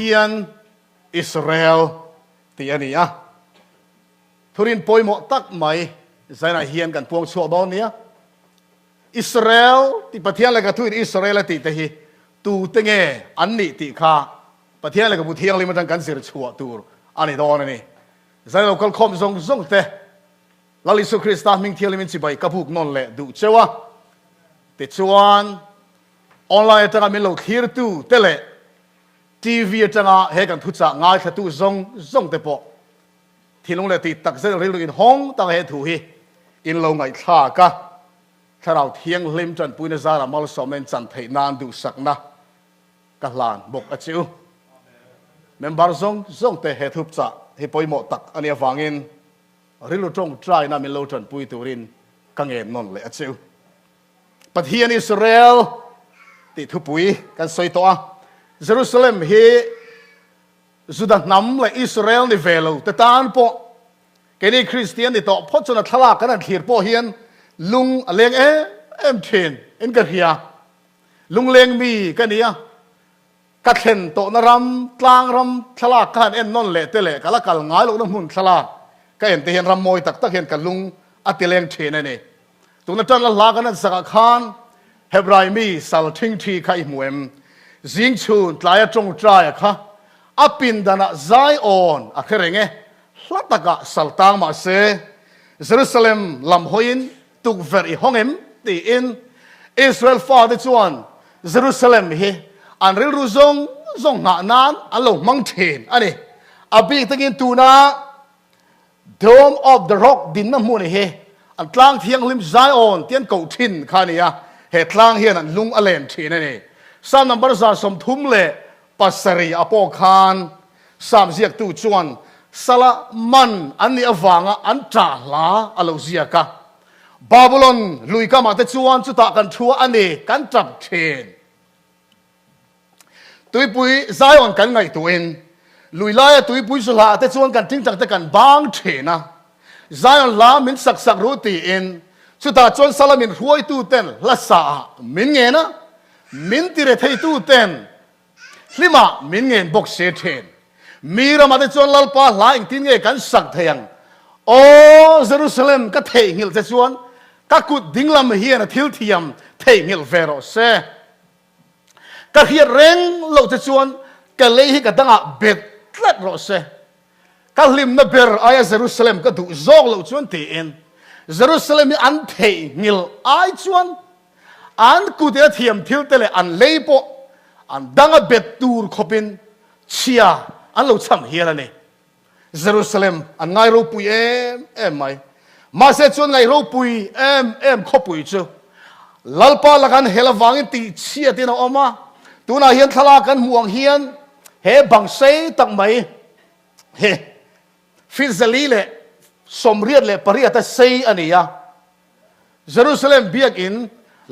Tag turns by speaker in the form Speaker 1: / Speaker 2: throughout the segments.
Speaker 1: Pathian Israel ที่อันนี้ทุรินปอยหมตักไม่ใจน่าเฮียนกันพวงชัวบอลเนี้ยอิสราเอลที่ประเทศอะไรก็ทุรินอิสราเอลติแต่ฮีตูเตงอันนี้ติข้าประเทศอะไรก็บุเทียงเลยมันตั้งกันเสียชัวตูอันนี้ตอนนี้ใจเราก็คอมทรงเตะลาลิสุคริสต์มิงเทียลิมินสิบไปกับพวกนนเละดูเจ้าติดชวนออนไลน์จะกันมีโลกฮีร์ตูเตเล่ทีวีจะงาเฮกันทุจจะง่ายแค่ตู้ทรงเตปอที่ลงเลยติดตักเส้นริลุอินห้องตั้งเหตุถูฮีอินลงไงข้ากะถ้าเราเทียงลิมจันปุยนซารามัลสอมเมนจันเทนานดูสักนะกะลานบกอจิวเมมบาร์ทรงเตเหตุทุบจะให้ปอยหมตักอันนี้ฟังอินริลุจงใจน่ามีโลจันปุยตูรินกังเงินนนเลยอจิวประเทศอิสราเอลติดทุบปุยกันสวยตัวเยรูซาเล็มเฮสุดน้ำเลยอิสราเอลในเวลแต่ตานปอแกนี่คริสเตียนในต่อพอจนทลากกันนั่นเขียนปอเฮียนลุงเลี้ยงเอ็มเทนเอ็นกระเฮียลุงเลี้ยงมีกันเนี่ยกัดเห็นโตนรำกลางรำทลากกันเอ็นนนเละเตเละกันละกันง่ายลูกน้ำหุ่นทลากก็เห็นแต่เห็นรำมวยตักเห็นกันลุงอัติเลี้ยงเทนนี่ตรงนั้นจันละลากันนั่นสักขานเฮบรายมีสัลทิงทีใครหมวยจิงชูนตายจงใจค่ะอปินดานะไซออนอะเครงลัตตะกะสัลตังมาเซเยรูซาเล็มลำหอยน์ตุกเวรีห้องตีอินอิสราเอลฟาดิจวนเยรูซาเล็มเฮอันริรุซงหานานอันลงมังเทนอันนี้อบีตะกินตูนา Dome of the Rock ดินน้ำมูนี่เฮอันกลางเทียงริมไซออนเทียนเก่าทินข้านี่เหตุกลางเฮียนั่นลุงอเลนทีนั่นเองสามนับประสาสมทุมเล่ปัสรีอโปคานสามเสียกตูจวนสละมันอันนี้อวังอันจ่าลาอโลเซียกะบาบิลอนลุยกามาเตจวนจุตากันทัวอันนี้กันจับเชนตุยปุยไซออนกันไงตัวเองลุยไล่ตุยปุยสุลาเตจวนกันทิ้งจังแต่กันบางเชนะไซออนลามินสักรู้ตีเองจุตาจวนสลามินรวยตูเต็นละสามินเงนะมินติเรทัยตูเต็นลิมามินเงินบกเสเทนมีรามาเตจวนลัลปาหลายทิ้งเงกันสักเทียงโอ้เยรูซาเล็มก็เทงิลเตจวนก็กุดดิ้งลำเฮียนทิลเทียมเทงิลเวโรเซก็เฮียเร่งโลเตจวนก็เลยฮิกตั้งอ่ะเบ็ดเล็ดโรเซก็ลิมนเบอร์อายเยรูซาเล็มก็ดูโจกโลจวนตีเอ็นเยรูซาเล็มมีอันเทงิลไอจวนอันกูเดียเทียมทิลเตเลอันเลย์ปออันดังเบ็ดตูร์ขบินเชียอันเราทำเฮียแล้วเนี่ยเยรูซาเล็มอันไงเราปุยเอ็มไหมมาเสจวนไงเราปุยเอ็มขบุยจูลัลปาละกันเฮลวังตีเชียตินาออกมาตัวน่าเฮียนทลากันห่วงเฮียนเฮบังเซตักไหมเฮฟิซลีเลสมเรียดเลปริยัตเซอันนี้อะเยรูซาเล็มเบียกอิน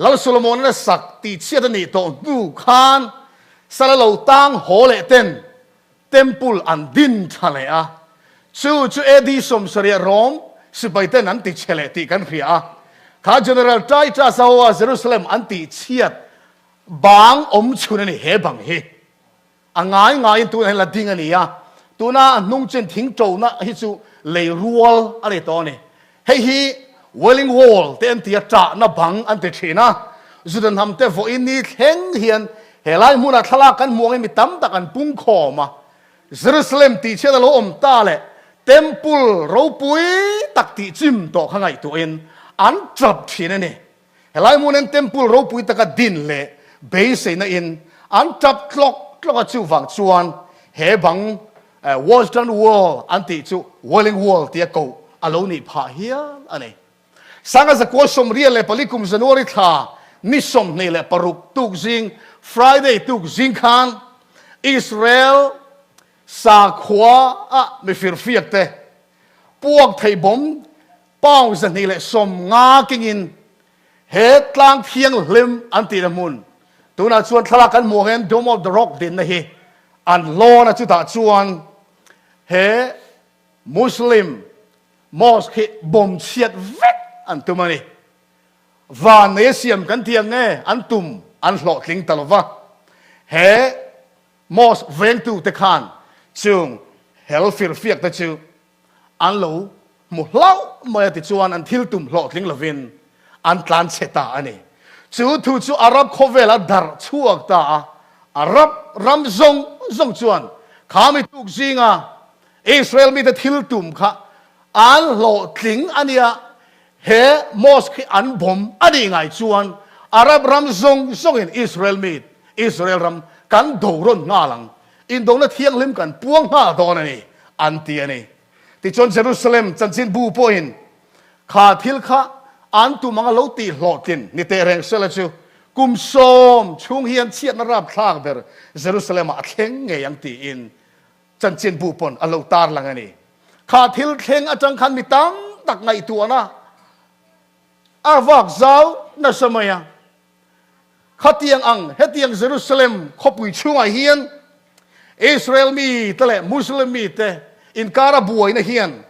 Speaker 1: ลัลโซโลมอนนั้นสักตีเชียตนี่โตดูขานสารเหล่าตั้งโหเลเต็นเต็มปุลอันดินทะเลอะจู่เอดีสมสเรียรอมสิไปเต้นอันติเชเลติกันเรียข้าเจเนอเรลใจจ้าสาวเยรูซาเล็มอันติเชียดบางชุนนี่เฮบังเฮอ่างง่ายตัวนั้นละดิ้งอันนี้อะตัวน่ะนุ่งเจนทิ้งโจน่ะฮิจูเลยรัวอะไรตัวนี้เฮ้ยWelling Wall เต็มที่จ่าหน้าบังอันเตชินะจุดนั้นทำเตฟอินนี่เฮงเฮียนเฮลัยมุนัทลากันมวงให้มีตั้มตะกันปุ่งคอมาเยรูซาเล็มตีเชดโลอมตาเลเต็มปุลเราปุยตักตีจิมต่อข้างในตัวเองอันจับทีนั่นเองเฮลัยมุนันเต็มปุลเราปุยตะกันดินเลเบสในอินอันจับคลอกจิวฝังชวนเฮบังWestern Wall อันตีจู Welling Wall ที่เขาอารมณ์นี่พาเฮียอันนี้สังกัดสกัวสมเรียนเลยปลิคุมจันวริธานิสมนี่เลยปรุกตุกจิง Friday ตุกจิงคันอิสราเอลสาขวาไม่ฟิร์ฟิกเตะพวกไทยบอมป้องจันนี่เลยสมงากิงินเหตุกลางเพียงลิมอันตีนมุนตัวนั้นชวนทะเลาะกันมัวเห็น Dome of the Rock ดินนะเฮอันโลนะจุดชวนเฮมุสลิมมอสเฮบอมเชียดเวกอันตุมันนี่วานเนเซียมกันเทียงเงอันตุมอันหลอดลิงตลอดว่าเฮ mos veng tu te khan chung hel fir fiak ta chu an lo mu hlau ma ti chuan an thil tum hlo tling lovin an tlan cheta ani chu thu chu arab khovela dar chuak ta arab ram zong chuan khami tuk zinga Israel mi te thil tum kha an hlo tling ania he mos khi an bom ani ngai chuan arab ram zong in Israel ram kan doron nga lang in dong na thiang lim kan puang nga don ani an ti ani ti chon Jerusalem chanchin bu po in kha thil kha an tu manga lo ti hlotin ni te reng sela chu kum som chung hian chiat na rap thlang ber Jerusalem a thleng nge yang ti in chanchin bu pon alo tar lang ani kha thil thleng atang khan mi tam tak ngai tu ana arwak zau na samaya khatiang ang hetiang Jerusalem khopui chunga hian Israel mi tele Muslim mi te in kara buai na hian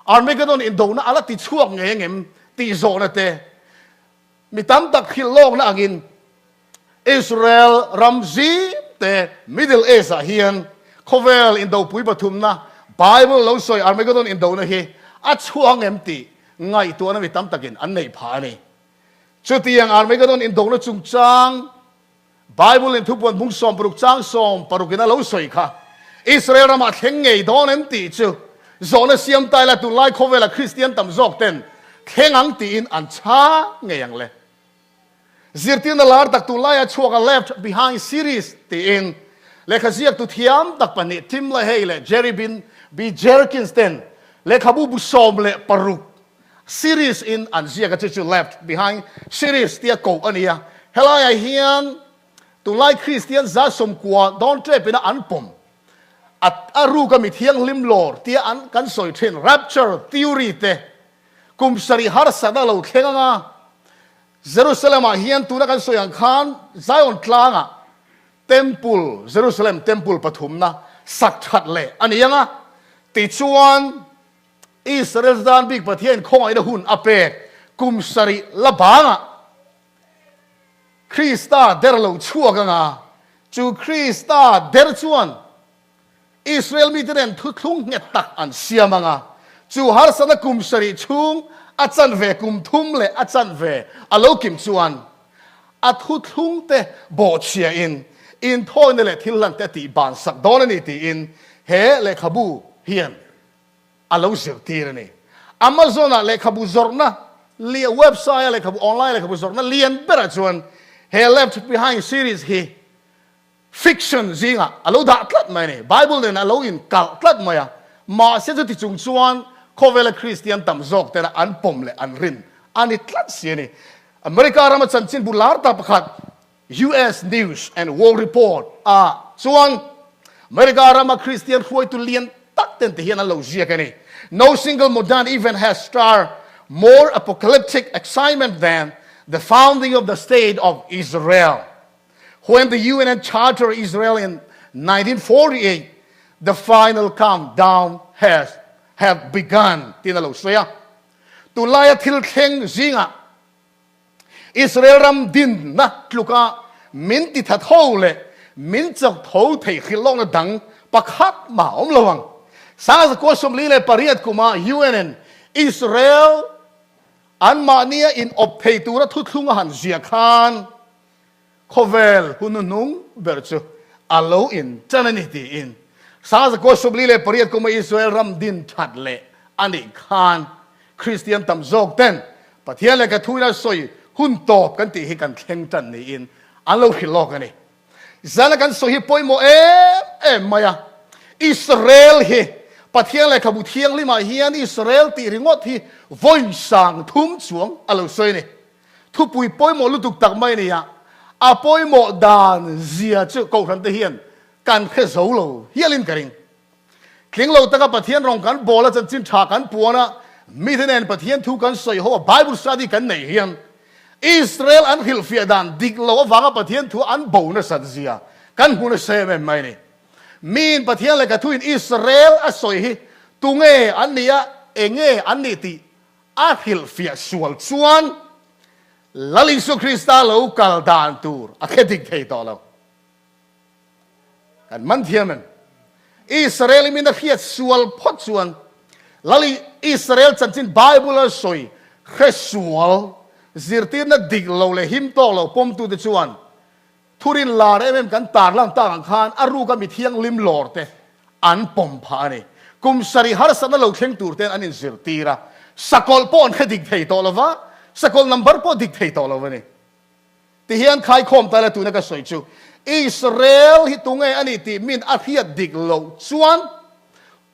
Speaker 1: Armageddon in dona ala ti chuak nge ngem ti zona te mi tam tak khilok na angin Israel ramzi te Middle East a hian khovel in do pui pathum na Bible lo soi Armageddon in dona hi a chuang em ti ngai tu na mi tam takin an nei pha ni chutiang Armageddon in dona chung chang Bible in thupon bung som paruk chang som parukina lo soi kha Israel rama thleng ngei don em ti chu zona siam tai la tu lai khovela Christian tam zok ten thengang ti in an cha ngeyang le zirtin na lar tak tu lai a chuaka left behind series ti in lekha ziak tu thiam tak pani tim la hei le Jerry bin B Jerkins ten lekha bu som le paruk series in an ziak chu left behind series tia ko ania helai hian tu lai Christian za som kwa don trep in an pom at aru ka mi thiang lim lor tia an kan soi thin rapture theory te kum sari har sada lo thenga Jerusalem a hian tu na kan soi ang khan Zion tlanga temple Jerusalem temple pathumna sak that le anianga ti chuan Israel zan big Pathian khong ai da hun ape kum sari labanga Krista derlo chuaga nga chu Krista der chuan Israel mi ten thu thung nge tak an siamanga chu har sana kum sari chung achan ve kum thum le achan ve alokim chuan a thu thung te bo chia in thoi ne le thilan te ti ban sak don ni ti in he le khabu hian alo zir tir ni Amazon le khabu zorna li website le khabu online le khabu zorna lian bera chuan he left behind series he fiction zinga alo da tlat mai ni Bible den alo in kal tlat maya ma se ti chung chuan khovela Christian tam zok te an pom le an rin ani tlat se ni America rama chanchin bular ta pakhat US News and World Report chuan America rama Christian khoi tu lian tak ten te hian alo zia ka ni no single modern event has star more apocalyptic excitement than the founding of the state of Israel. When the UN chartered Israel in 1948, the final countdown have begun. Tinalo saya. Tulaya til kheng zinga. Israel ram din na tluka min ti that hole min chok tho thei khilong na dang pakhat ma om lawang. Sa ko som li le pariat kuma UN Israel an mania in opeitura thuthunga han zia khan khovel hununung berchu alo in chananiti in sa ko subli le pariat kuma Israel ram din thatle ani khan Christian tam zok ten Pathian le ka thuina soi hun top kan ti hi kan thleng tan ni in alo Hrilhlawk ani zala kan so hi poimo maya Israel hi Pathian le khabu thiang lima hian Israel ti ringot hi voin sang thum chuang alo soi ni thu pui poimo lutuk tak mai ni ya a poimo dan zia chu ko ran te hian kan khe zo lo hialin karing kling lo taka Pathian rong kan bola chan chin tha kan puana mi thenen Pathian thu kan soi ho Bible study kan nei hian Israel an hil fia dan dik lo wanga Pathian thu an bona san zia kan huna se me mai ni min Pathian le ka thu in Israel a soi hi tunge ania enge aniti a hil fia sual chuan lalisu Krista lo kal dan tur a khedik thei to lo กันมันเทียมันอิสราเอลมีนักเขียนสวลพอดส่วนลลิอิสราเอลจันจินไบเบิลสวยแค่สวลซิร์ตีนนัดดิกเราเลยหิมโตเราปมตูเดชวนทุรินลาได้เป็นกันตาล่างตาอังคารอารูก็มีเที่ยงลิมหลอดเตอันปมพานี่กุมสริหารสันเราเข่งตูเตอันอินซิร์ตีระสกอลปอนแค่ดิกเทยโตละวะสกอลนัมเบอร์ปอนดิกเทยโตละวะนี่ที่เฮียนขายคมแต่ละตัวนักสวยจูอิสราเอลฮิตุงไงอันนี้ที่มินอาเทียดิกเราชวน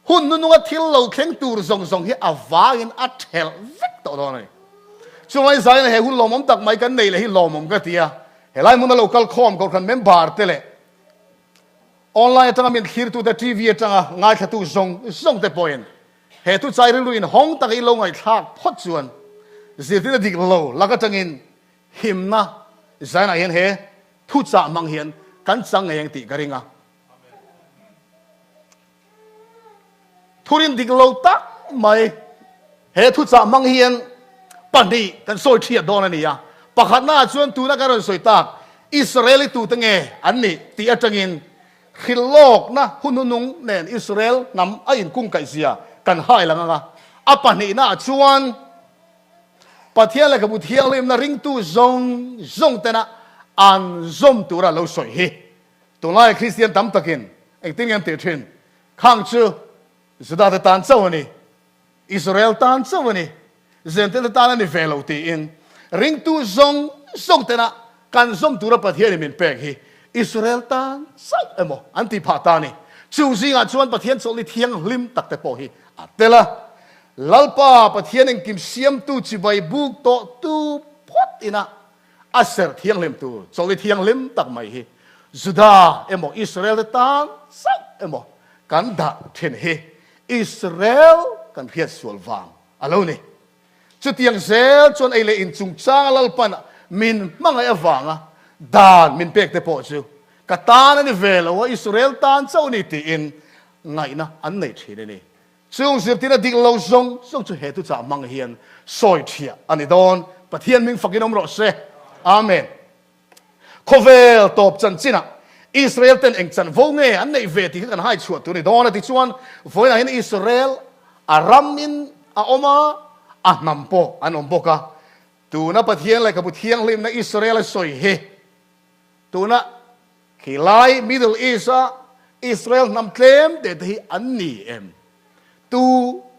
Speaker 1: หุ่นนุ่งอาทิลเราเข่งตูร์ซงฮิอาวาอินอาเทลวิกโตละนี่ช่วงสายนี้หุ่นลมตักไม่กันนี่เลยฮิลมก็เตียเฮลัยมุนเราคัลคอมก็คันเมมบาร์เตเลออนไลน์ตั้งมีขีดตัวแต่ทีวีตั้งง่ายแค่ตัวซงแต่พอยน์เหตุใจเรื่องอินห้องตั้งอีลงไอ้ทักพอดส่วนสิ่งที่ดิกโลแล้วก็ตั้งอินหิมนะสายนั้นเห็นทุจามังเห็นกันสังเองติกริงอ่ะทุรินดิกโลตักไม่เหตุทุจามังเห็นปันนี้กันโซเชียดโดนนี่อ่ะปะขัดหน้าชวนตัวนักการสวยตากอิสราเอลตัวตั้งเงอันนี้ที่อาจารย์ขิลโลกนะหุ่นนุ่งเน้นอิสราเอลนำไอ้อินกุ้งไก่เสียกันให้ละงั้นอ่ะปันนี้น่าชวนปะเทียนเลยกับบุเทียนเลยมันริงตู้ซงแต่นะอันซมตัวเราสวยเฮตัวไล่คริสเตียนตั้มตะกินไอ้ติ้งยันเตะทินข้างชื่อสุดาตันเจ้าวันนี้อิสราเอลตันเจ้าวันนี้เซนเตอร์ตันนี่เฟลเอาตีอินริงตู้ซงแต่นะการซมตัวเราปะเทียนนี่มันแปลกเฮอิสราเอลตันใส่เอ็มออันที่พาตานี่ชูซิงอาชวนปะเทียนโซลิเทียงลิมตักแต่พอฮีเตละลัลปาปะเทียนเองกิมเสียมตูจิบายบุกโตตูพอดอินะอาเซอร์เทียงลิมตูโซลิเทียงลิมตักไม่ฮีจุดาเอ็มออิสราเอลตันใส่เอ็มอกันดักเทนเฮอิสราเอลกันเพียรสวลวางอะไรนี่จุดยังเซลจนไอเลอินจุงจ้างลัลปันมินมังไอวางอ่ะดานมินเป็กเตปอจูกตานันเวลว่าอิสราเอลตานเจ้านี่ตีอินไงนะอันไหนทีนี่ซึ่งสิ่งที่นั่นดิเราส่งจะเหตุจากมังเฮียนสอยเทียอันนี้โดนปะเทียนมิงฟักกินอมรสเซอาเมนโคเวลตบจันจินะอิสราเอลเต็นเองจันโวงเงอันไหนเวทีกันให้ชวดตัวนี้โดนที่ชวนโวยนะเห็นอิสราเอลอารัมมินอาอมาอันนำโปอันนำโปกะตัวนั้นปะเทียนอะไรกับปะเทียนลิมนะอิสราเอลสอยเฮตัวนั้นขีไลมิดเดิลอีสอิสราเอลนำเคลมเด็ดที่อันนี้เอ็มตัว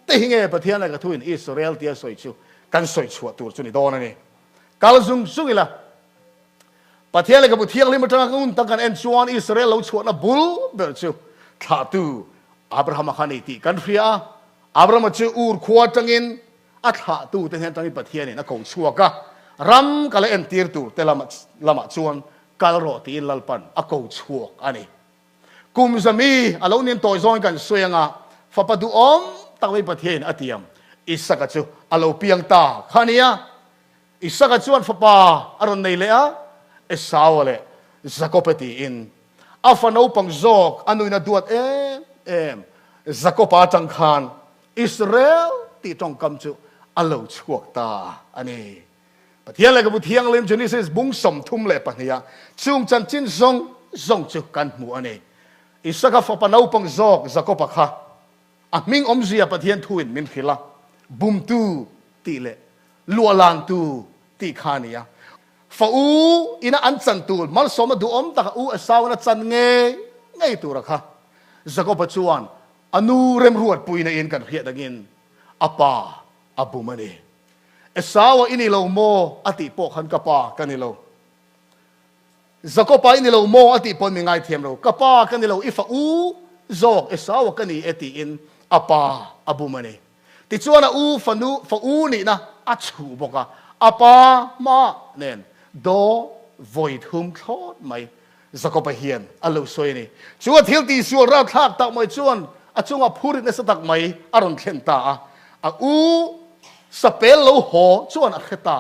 Speaker 1: เตหิงเอประเทศอะไรก็ทุนอิสราเอลที่สวยชิวกันสวยชัวตัวจุนี่โดนนี่กาลซุงอีละประเทศอะไรก็ประเทศลิมตั้งกันตั้งกันเอ็นชวนอิสราเอลเราชวนนะบุลเบลชิวถ้าตัวอับราฮัมขันติกันฟรีอาอับราฮัมชิวอูร์ขวดจังอินอัฐาตัวแต่เห็นตั้งในประเทศนี่นักของชัวกะรำกันเลยเอ็นตีร์ตัวแต่ละมาชวนกาลโรตีลัลปันอากงชัวอันนี้กุมจะมีอาลูนินตัวจอยกันสวยงาฟ้าประตูอมตั้งไว้ประเทศอาเทียมอิสกัจจุอาลูเปียงตาขันนี้อิสกัจจุอันฟ้าป่าอารมณ์ในเล่อิสาวเล่จะก็ไปตีอินอาฟันเอาปังโจกอันนู้นน่ะดวดจะก็ป้าจังขันอิสราเอลที่ตรงกำจุอาลูชัวตาอันนี้ประเทศอะไรก็ประเทศลิมจุนี่สิบุ้งสมทุ่มเล่ปะเนี่ยช่วงจันจินซงจุกันหมู่อันนี้อิสกัฟปนเอาปังโจกจะก็ปะค่ะมิงอมเสียประเทศทุนมินขิละบุมตูตีเล่ลัวลานตูตีขานี่ยฟ้าอูอินะอันจันตูมัลสมดูอมตะอูสาวนัจันเงยตัวระค่ะจะก็ปัจจุบันอนุเริ่มรวดปุยในเอ็นกันเพียดังอินอาปาอาบุมันเอสาวอินิโลโมอติปกขันกปากันนิโลจะก็ไปอินิโลโมอติปนมีไงเทียมโลกปากันนิโลอิฟ้าอูโจกสาวกันนี่เอติอินอาปาอาบุมันเอติจวนอูฟ้าอูนี่นะอัจฉริบอกว่าอาปามาเนี่ยโดวอยทุ่มทอดไหมจะก็ไปเฮียนอาลูสวยนี่จวนทิลตีชัวราทักตักไม่จวนอาจงอาพูดในสตักไหมอารมณ์เข็นตาอูสเปลโลโหจวนอักตา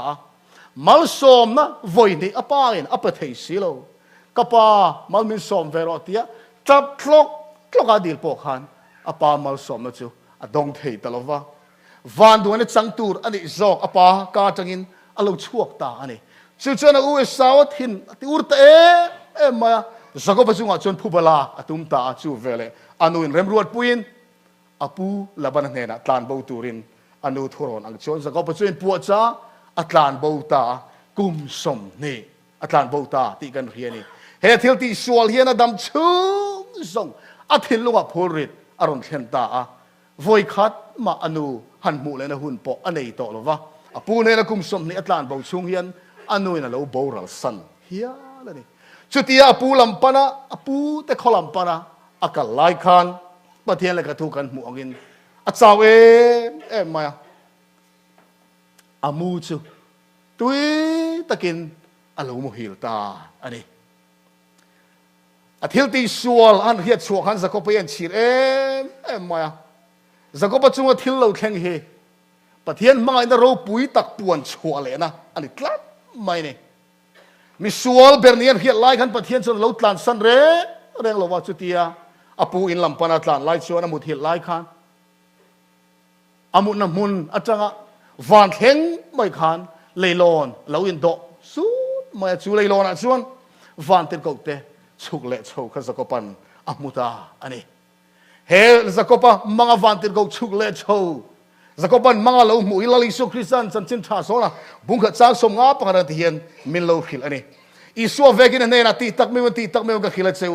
Speaker 1: มัลสอมนะวอยนี่อาปาเองอาปะเทสิโลกปามัลมินสอมเวรอตียจับคลอกอาดิลปกขันอาปามัลสอมนะจูอาดงเทตลอดว่าวันดูนี่จังตูร์อันนี้จอกอาปากาจังอินอาลูชวกตาอันนี้จู่ๆนะอูเอสาวทินที่อุรตเอมา สักก็ประชุมจนผู้บลาตุมตาจูเวเลอนุอินเรมรวดปุยนอปูลับนันเนนะตานบูตูรินอนุทุรนอังชนสักก็ประชุมปวดจ้าอัตลานบูตากุมสมนี่อัตลานบูตาที่กันเรียนี่เฮทิลที่สวลเฮียนดำชุ่มส่งอัทิลลุงพูริตอารมณ์เชนตาโวยคัดมาอนุหันมูเลนะหุ่นปออันนี้ต่อหรอวะอปูเนนะกุมสมนี่อัตลานบูชุงเฮียนอนุอินะเราบูรัลสันเฮียละนี่ชุดที่อปูลัมปนะอปูแต่ขลัมปนะอักไลคันปะเทียนเลยกระทุกันหมู่อังอินอัศวเอ็มมาอามูจูตุยตะกินอารมณ์มุฮิลตาอันนี้อาทิตย์ที่สวลอันเฮียชัวขันสักก็ไปยันชีเอ็มมาสักก็ปัจจุบันทิลเราแข่งเฮปะเทียนมาอินเราปุยตักปวนชัวเลยนะอันนี้กลับไม่เนี่ยมิสวลเบอร์เนียนเฮียไล่ขันปะเทียนจนเราตลานสันเรื่องเราว่าจุดที่อาปูอินลำปนาตลานไล่ชัวน้ำมุดเฮียไล่ขันอามุน้ำมุนอาจารย์วันเข่งไม่ขันเลยลอนเราอินโดสู้ไม่จูเลยลอนอ่ะชวนวันเต็นกเตชุกเละชุกข้าสกปันอามุตาอันนี้เฮสกปะมังวันเต็นกชุกเละชุกสกปันมังเราหมู่อิลลิสุคริสตันสันจินทาโซนะบุ้งขัดจากสมงาปังรันที่เห็นมินโลขิลอันนี้อิสวาเวกินเนนัตีตักไม่วันตีตักไม่วันก็ขิลเซว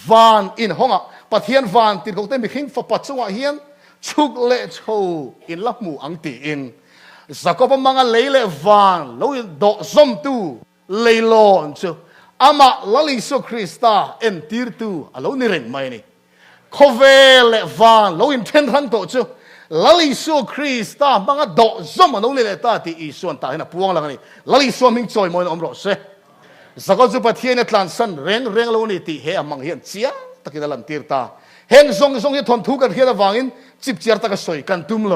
Speaker 1: วันอินห้องอ่ะปะเทียนวันเต็นกเตมีขิงฝักปัจจุบันเฮียนชุกเละชุกอินลับหมู่อังตีอินสักพมังเลยเลวันเราดอกซอมตูเลยลอนจูอามาลลิสุคริสตาเอ็นตีร์ตูเรานี่เร่งไม่นี่คอเวเลวันเราอินเทนรันโตจูลลิสุคริสตามังดอกซอมเราเนี่ยตาที่อีส่วนตาเห็นปวงละนี่ลลิสุมิงจอยมอยอมรสเซสักจูปะเทียนตลันสันเร่งเรานี่ที่เฮมังเฮียนเสียตะกี้ดันตีร์ตาเฮงซงซงที่ทนทุกันเฮียนวางอินจิบเจียร์ตะก็สวยกันตุ้มโล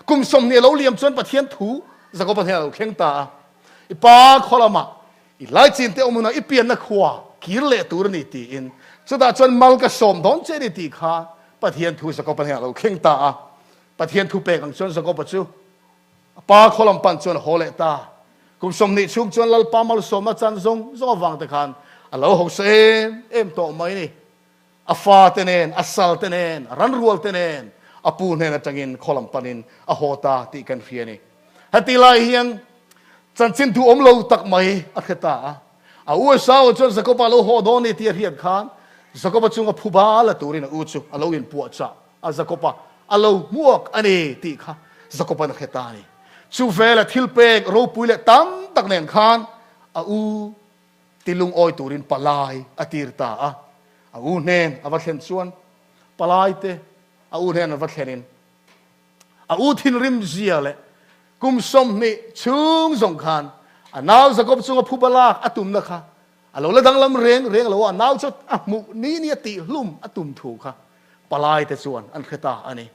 Speaker 1: กุมสมเนี่ยเราเลี้ยมจนปะเทียนถูสักก็ปะเทียนเราเข่งตาอีป้าขอละมาอีไล่จีนเตอมุนะอีเปียนนักขวากิเลตูรนิตีอินสุดท้ายจนมัลกสมดอนเจนิตีขาปะเทียนถูสักก็ปะเทียนเราเข่งตาปะเทียนถูเปกังจนสักก็ปะจูป้าขอละปันจนโหเลตากุมสมนี่ชุกจนลัลปามัลสมมาจันซงซงวังตะคันเราหกเซเอ็มโตไม่นี่อาฟาเตเนนอาซัลเตเนนรันรัวเตเนนอาปูเนนจังอินขลัมปันินอาโหตาตีกันเฟียนี่ฮัตติลายเฮียนจันจินดูอมโลตักไม่อักตาอาอุสาวจนสกปรกโลหโดนี่ที่เรียกขานสกปรกจุงอภูบาลตูรินอุจุอาโลอินปวดจ่าอาสกปรกอาโลมวกอันนี้ตีข้าสกปรกนักตานี่ชูเฟลทิลเปกโรปุยเลตั้มตักเนนขานอาอูติลุงออยตูรินปลายอติรตาอาอูเนนอาวัชเชนชวนปลายเตอาอูเนนอาวัชเชนินอาอูทินริมเจียเลกุมสมนี่ชุงสงขานนาวสกปรกจุงผู้บลากอตุมนะคะเราละดังลำเรียงเราว่านาวจุดมุนี้เนี่ยติลุ่มอตุมถูกค่ะปลายแต่ส่วนอันเขตาอันนี้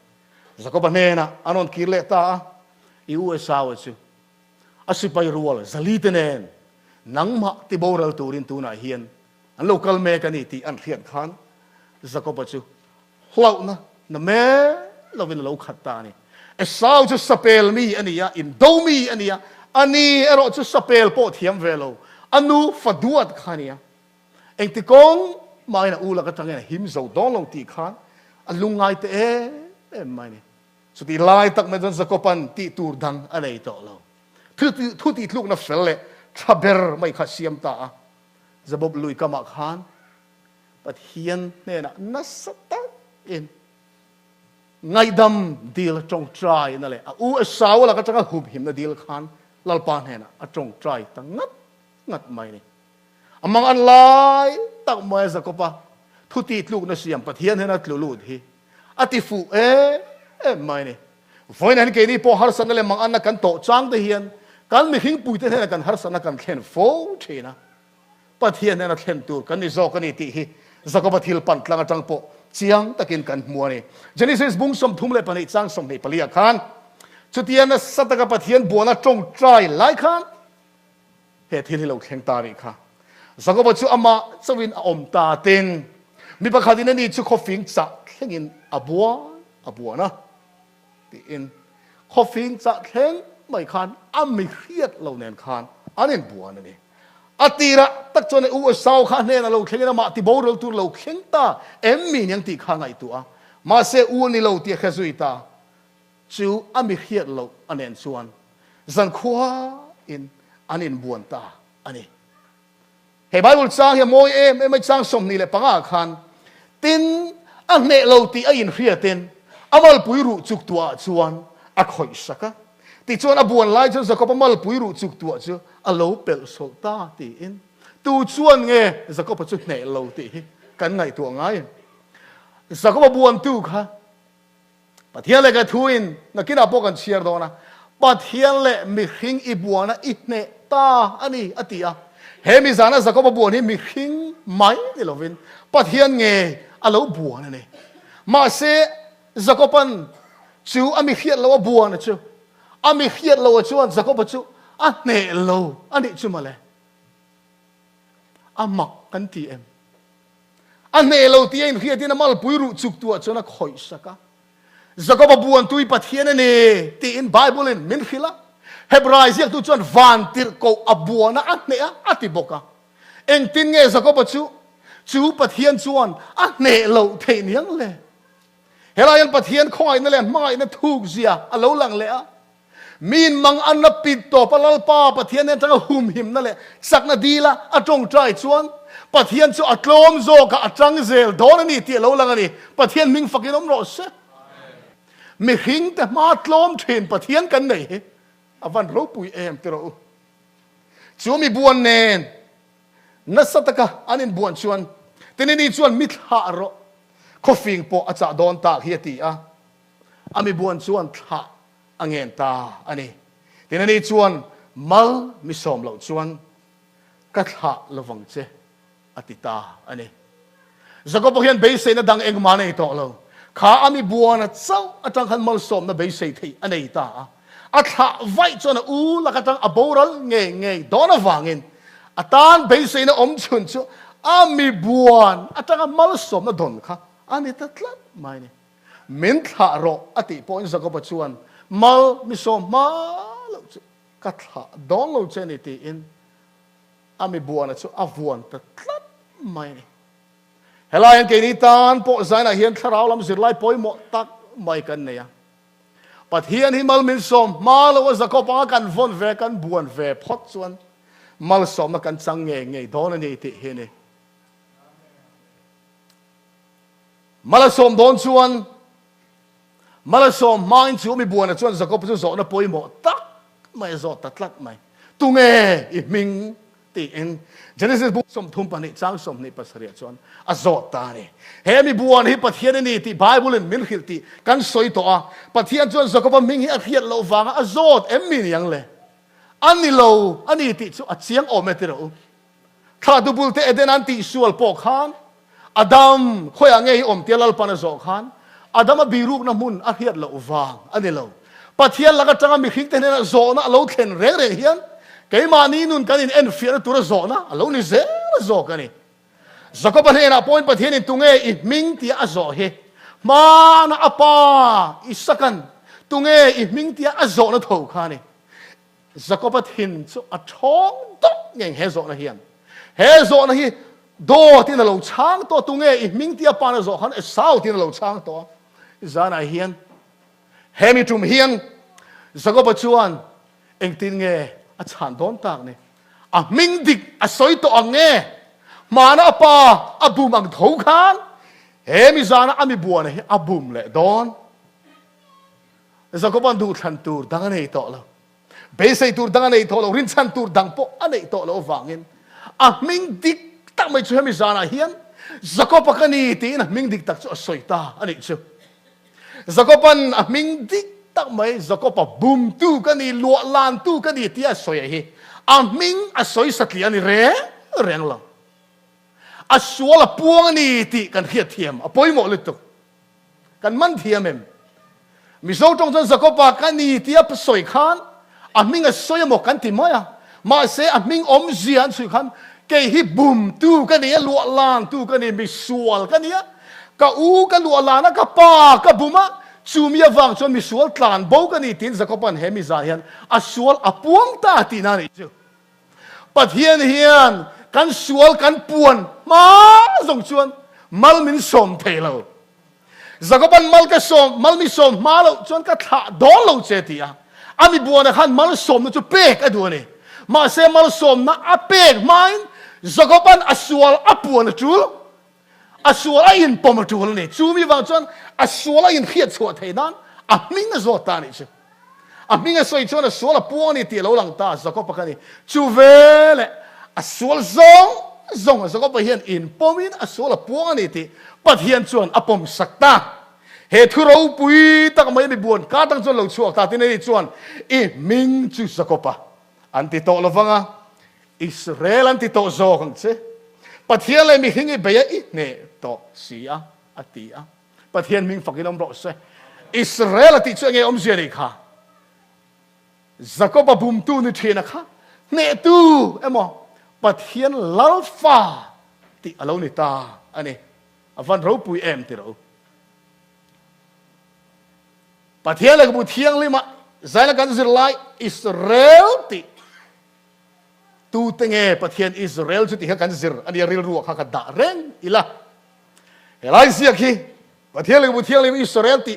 Speaker 1: สกปรกเนนะอันนั้นกิเลตาอิวสาวจูอาศัยไปรัวเลยสลีเตเนนนังมาติบอรัลตูรินตูน่าเฮียนอันโลกัลเมกันนี่ที่อันเขียนขานสกปรกจูเรานะนั่นแม่เราเป็นเราขัดตานี่เอสาวจะสเปลมีอันนี้อินโดมีอันนี้อันนี้เราจะสเปลโปเทียมเวโลอันนู้ฟัดวดขานี่เองที่กงมาอินอูลักตังเงินหิมโซดองลงตีขานอันลุงไงเตะไม่เนี่ยสุดที่ไล่ตักไม่จนสกปรกตีตูดดังอะไรต่อเราทุติลูกนับเฟลเล่ทับเบอร์ไม่ขัดเสียมตาจะบบลุยกามาขานปัทเฮียนเนี่ยนะนัสตักอินไงดำดีลจงใจนั่นแหละอูสาวแล้วก็จะหุบหิมนะดีลขานลลปานเห็นนะจงใจตั้งงัดไม่เนี่ยมังอันไล่ตักไม่สกปรกทุติลูกนับเสียมปัทเฮียนเห็นนะตลุดฮีอติฟูไม่เนี่ยฝอยนั้นเกนี่พอฮาร์สันเลยมังอันนักกันโตจ้างเทียนกันไม่หิ้งปุยเทียนกันฮาร์สันนักกันเขียนโฟเทียนะปัทเทียนนั้นเขียนตัวกันนี่โซกันนี่ตีฮีสกปรกทิลปันกลางจังโปเจียงตะกินกันมัวนี่เจนิสิสบุ้งสมทุ่มเลยปนิจังสมในปลียาขันจุดเทียนสัตกับปัทเทียนบัวน่ะจงใจไล่ขันเหตุที่เราแข่งตานี่ค่ะสกปรกจุอามาสวินอมตาเต็นมีประคาดินนี่จุขฟิงจักแข่งอินอบัวนะตีอินขอฟิงจะแข็งไม่คันไม่เครียดเราเน้นคันอันนี้บัวนั่นเอง atira tak chon u sau kha ne na lo khleng na ma ti bo rol tur lo khleng ta em mi nyang ti kha ngai tu a ma se u ni lo ti kha zui ta chu ami hiat lo anen chuan zan khwa in anin buan ta ani he bible chang he moi em chang som ni le panga khan tin a ne lo ti a in hiaten amal puiru chuk tua chuan a khoi saka ti chuan a buan lai chu zakop amal puiru chuk tua chu a lo pel so ta ti in tu chuan nge zakop chu ne lo ti kan ngai tu ngai zakop buan tu kha Pathian le ka thuin na kina po kan share do na Pathian le mi hing i buana i ne ta ani atia he mi zana zakop buan hi mi hing mai ni lovin Pathian nge a lo buan ne ma se zakopan chu ami khiat lo buan chu ami khiat lo chuan zakop chu a ne lo ani chu male amak kan ti em a ne lo ti en khiatin amal puiru chuk tu chuna khoi saka zakop buan tui Pathian ne ti in bible in min khila hebrais yak tu chuan van tir ko abuana a ne a ti boka eng tin nge zakop chu Pathian chuan a ne lo the niang le helayan Pathian khoi na le mai na thuk zia alo lang le a min mang an na pit to palal pa Pathian ne tang hum him na le sak na dila atong trai chuan Pathian chu atlom zo ka atang zel don ni ti lo lang ani Pathian ming fakin om ro se mi hing te ma tlom thin Pathian kan nei avan ro pui em te ro chu mi buan nen na sataka anin buan chuan tinini chuan mit ha ro khofing po acha don ta hiati a ami buan chuan tha angen ta ani tinani chuan mal mi som lo chuan ka tha lovang che atita ani zakop hian Beisei na dang eng ma nei to lo kha ami buan a chau atang khan mal som na Beisei thei anei ta a tha vai chuan u la ka tang aboral nge don awangin atan Beisei na om chun chu ami buan atang mal som na don kha ani tatlat mai ni min tha ro ati po in zakop chuan mal mi so ma lo ka tha don lo chen ti in ami buan chu avuan tatlat mai ni helayan ke ni tan po zaina hian tharau lam zirlai poi mo tak mai kan ne ya Pathian hi mal min som ma lo zakop kan von ve kan buan ve phot chuan mal som na kan chang nge don ni ti he ni malasom don chuan malasom main chu mi buan chuan zakop chu zo na poi mo tak mai zo tatlat mai tunge I ming ti in Genesis book som thum pani chang som ni pasaria chuan a zo ta ni he mi buan hi Pathian ni ti bible in min khil ti kan soi to a Pathian chuan zakop ming hi a khiat lo wanga a zot em mi yang le ani lo ani ti chu a chiang o metero kha du bul te eden an ti sual po khan Adam khoi ange om tialal pana zo khan Adam a biruk na mun a hiat lo wang ani lo Pathian laga tanga mi khik te na zo na lo thlen reng hian ke mani nun kan in en fiar tu zo na alo ni ze zo kan ni zakop he na point Pathian in tunge I ming ti a zo he ma na apa isakan tunge I ming ti a zo na tho kha ni zakop hin chu a thong dok ngeng he zo na hian he zo na hi do tin lo chang to tunge I ming tia pa na zo khan e sau tin lo chang to zana hian hemi tum hian zakop chuan eng tin nge a chan don tak ne a ming dik a soi to ange mana pa abum ang tho khan hemi zana ami buan he abum le don zakop an du than tur dang nei to lo Beisei tur dang nei to lo rin chan tur dang po anei to lo wangin a ming dik tak mai chu hemi zana hian zakop kan ni ti na ming dik tak chu soita ani chu zakopan a ming dik tak mai zakop bum tu kan ni lo lan tu kan ni ti a soi hi a ming a soi satli ani reng lo a suala puang ni ti kan hiat thiam a poi mo le tu kan man thiam em mi zo tong jon zakopa kan ni ti a soi khan a ming a soi mo kan ti moya ma se a ming om zian su khan ke hi bum tu kan ni lo lan tu kan ni mi sual kan ni ka u kan lo lan ka pa ka buma chu mi awang chon mi sual tlan bo kan ni tin zakopan hemi za hian a sual a puang ta ti na ni chu Pathian hiền kan sual kan puan ma zong chuan mal min som thelo Zakopan mal ka som mal mi som malo chuan ka tha dol lo che ti a ami buana khan mal som no chu pek adu ni ma se mal som na a pek main Zakopan asual apuan chu asual a in pom tu ni chu mi wang chuan asual a in khiat chua theinan a ming na zo ta ni chu a ming a soi chuan asual a puan ni ti lo lang ta Zakopa ka ni chu vele asual zong Zakopa hian in pomin asual a puan ni ti Pathian chuan apom sakta he thuro pui tak mai mi buan ka tang chuan lo chuak ta tin ni chuan I ming chu Zakopa anti to lovanga Israel anti to zo khang che Pathian le mi hingi be I ne to sia atia Pathian ming fakinom ro se Israel ati chu nge om sia ni kha Zakopa bum tu ni thina kha ne tu emo Pathian lalfa ti alo ni ta ani avan ro pui em ti ro Pathian la bu thiang lima zaila kan zir lai Israel ti tu tenge Pathian Israel chu ti kan zir ani ril ru kha ka da reng ila helai sia ki Pathian la bu thiang lima Israel ti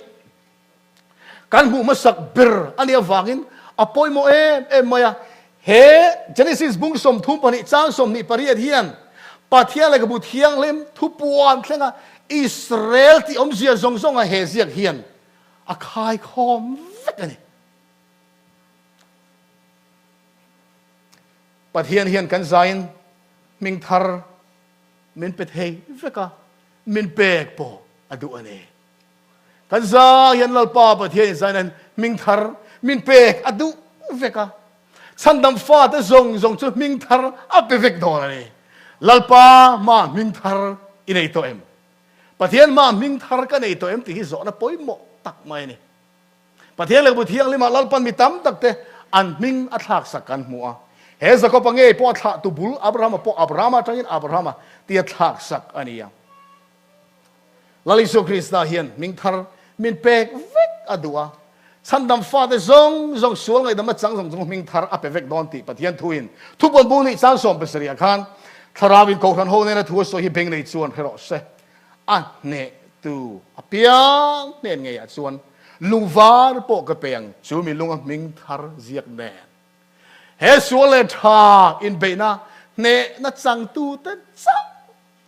Speaker 1: kan bu masak bir ani awangin apoi mo em maya he Genesis bung som thum pani chang som ni pariat hian Pathian la bu thiang lim thu puan thlenga Israel ti om zia zong zong a he ziak hian a khai khom vek ani Pathian hian kan zain ming thar min pet hei veka min pek po adu ani kan za hian lalpa Pathian zain ming thar min pek adu veka sandam fa ta zong chu ming thar a pe vek don ani lalpa ma ming thar inei to em Pathian ma ming thar ka nei to em ti hi zo na poimo tak mai ni Pathian le bu thiang lima lalpan mi tam tak te an ming a thak sakan mua he Zakopa nge po thla tu bul Abraham tangin Abraham ti thak sak ania Laliso Krista hian ming thar min pek vek adua sandam fa de zong sual ngai dama chang zong ming thar a pe vek don ti Pathian thuin thu bon bu ni chang som besria khan tharawin ko khan ho ne na thu so hi beng nei chuan phero se a ne tu apiang nen nge ya chuan lungvar po ka peng chu mi lunga ming thar ziak ne he sual le tha in beina ne na chang tu ta chang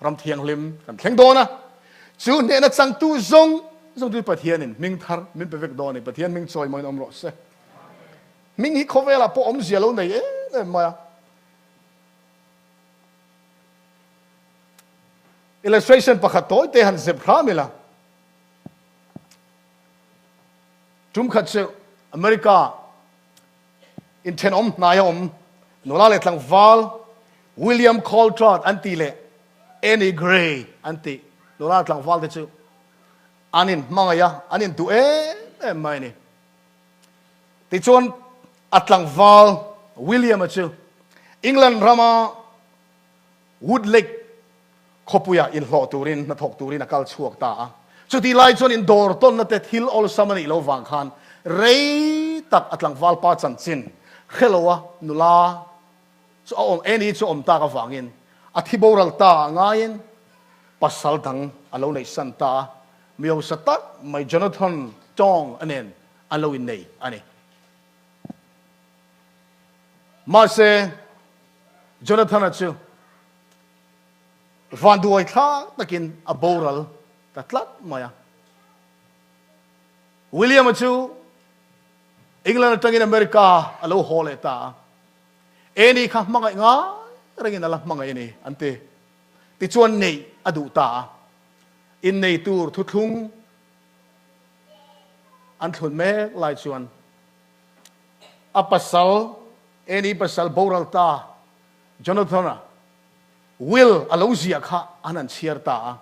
Speaker 1: ram thiang lim kan thleng do na chu ne na chang tu zong tu Pathian in ming thar min pe vek do ni Pathian ming choi moi om ro se ming hi khovela po om zia lo nei e ma illustration pakhatoi te han zep khamila tum khatse America in ten na yom nola le tlang val William Coltrane anti le Annie Gray anti nola tlang val te chu anin mangaya anin tu mai ni ti chuan atlang val William chu England rama Woodlake khopuya in hlo turin na thok turin akal chuak ta chu ti lai chuan in dor ton na te thil ol samani lo wang khan rei tak atlang val pa chan chin khelowa nula chu om eni chu om ta ka wangin athiboral ta ngain pasal dang alo nei san ta miong satat mai Jonathan Tong anen alo in nei ani ma se Jonathan achu van duai tha takin a boral tatlat maya William achu England tangin America alo hole ta eni kha mangai nga rengin ala mangai ni ante ti chuan nei adu ta in nei tur thu thung an thun me lai chuan apasal eni pasal boral ta Jonathan Will alozia kha anan chiar ta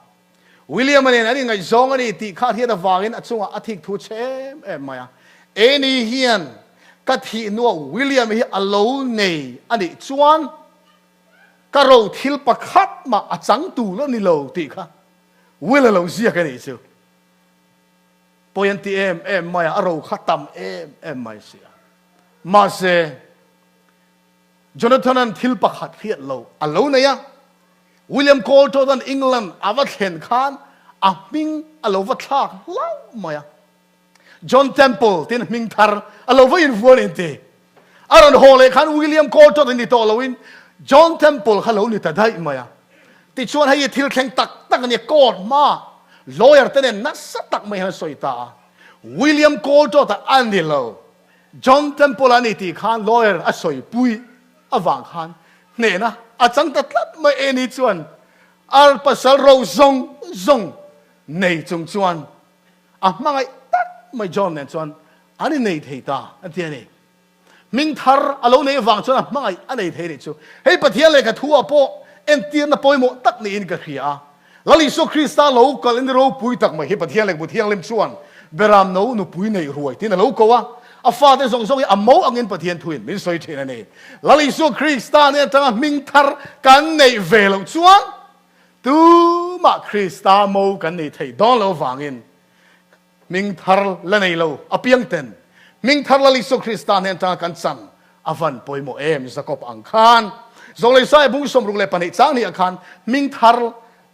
Speaker 1: William anen ani ngai zong ani ti kha hian awangin achunga athik thu chem em maya eni hian ka thi no William hi alo nei ani chuan ka ro thil pakhat ma achang tu lo ni lo ti kha Will alozia ka ni chu poyanti em maya aro khatam em mai sia ma se Jonathan an thil pakhat hiat lo alo nei a William Colton England avat hen khan a ming alo va thak lau maya John Temple tin ming thar alo va in vuan inte aron hole khan William Colton ni to loin John Temple halo ni ta dai maya ti chuan hai thil thleng tak tak ni court ma lawyer ten na sa tak mai han soita William Colton ta anilo John Temple ani ti khan lawyer a soi pui awang khan ne na a chang ta tlat mai eni chuan al pasal ro zong nei chung chuan a mangai tak mai John nen chuan ani nei theita atiani ming thar alo nei wang chuan a mangai anei thei ni chu hei Pathian le ka thua po en tir na poimo tak ni in ka khia lali so Krista lo kal in ro pui tak mai hei Pathian le Pathian lem chuan beram no nu pui nei ruai tin lo ko wa a father zong a mo angin Pathian thuin min soi thina nei lali so Krista ne tanga ming thar kan nei velo chuan tu ma Krista mo kan nei thei don lo wangin ming thar la nei lo apiang ten ming thar lali so Krista ne tanga kan chan avan poimo em zakop ang khan zong le sai bung som rung le pani chang ni akhan ming thar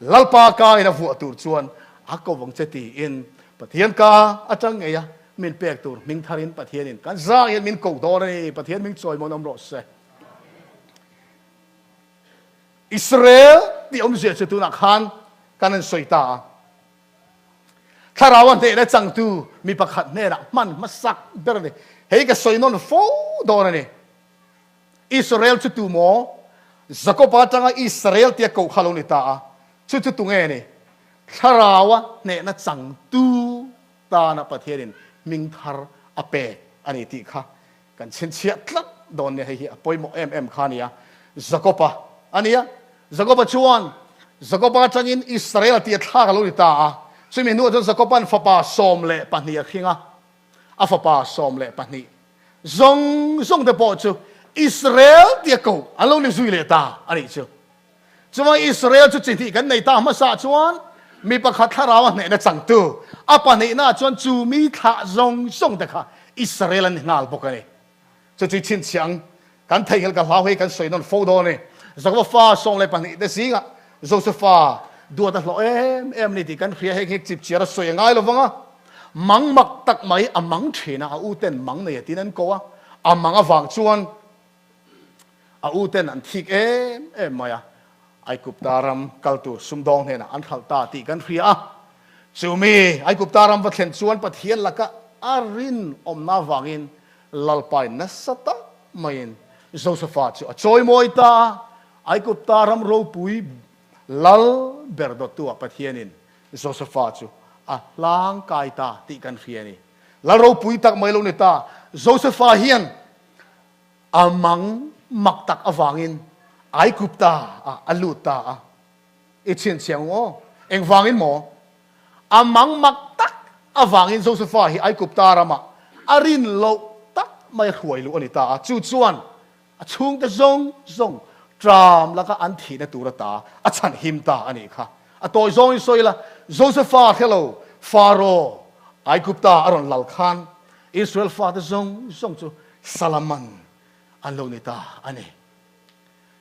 Speaker 1: lalpa ka ina vu tur chuan akowang cheti in Pathian ka atang eya min pek tur ming tharin Pathian in kan za yen min ko do ni Pathian ming choi mon am ro se Israel ti om je chu na khan kanan soita tharawan te na chang tu mi pakhat ne ra man masak ber ni hei ka soinon fo do ni Israel chu tu mo zakopa tanga Israel ti ko khaloni ta chu chu tu nge ni tharawa ne na chang tu ta na Pathian ming thar ape ani ti kha kan chen chia tlat don ne hi poimo em khania zakopa ania zakopa chuan zakopa changin Israel ti thak lo ta chumi nu jon zakopan fapa som le pahnia khinga a fapa som le pahni zong de po chu Israel ti ko alo ni zui le ta ani chu chuma Israel chu chi kan nei ta ma sa chuan mi pakhat tharawa ne na chang tu apa nei na chuan chu mi tha zong de kha Israel an ngal bokani chu chi chin chiang kan thai hel ka hlau he kan soi non fo do ne zakwa fa song le pani de singa Josepha du ta lo em ni ti kan khria he chip chira soi ngai lo wanga mang mak tak mai amang thina a u ten mang nei tin an ko a amang awang chuan a u ten an thik em maya ai kup taram kaltur sumdong hena an khal ta ti kan khria chumi ai kup taram va thlen chuan Pathian laka arin omna wangin lalpai na sata main Josepha chu a choi moita ai kup taram ro pui lal berdo tu a Pathianin Josepha chu a lang kai ta ti kan khria ni lal ro pui tak mai lo ni ta Josepha hian amang mak tak awangin ai kupta aluta ichin chiang o eng wangin mo amang maktak awangin Josepha hi ai kupta rama arin lo tak mai huai lu anita chu chuan a chung te zong tram laka an thi na turata a chan him ta ani kha a toy zong soila Josepha hello Pharaoh ai kupta aron lal khan Israel father zong chu Salaman an lo nita ani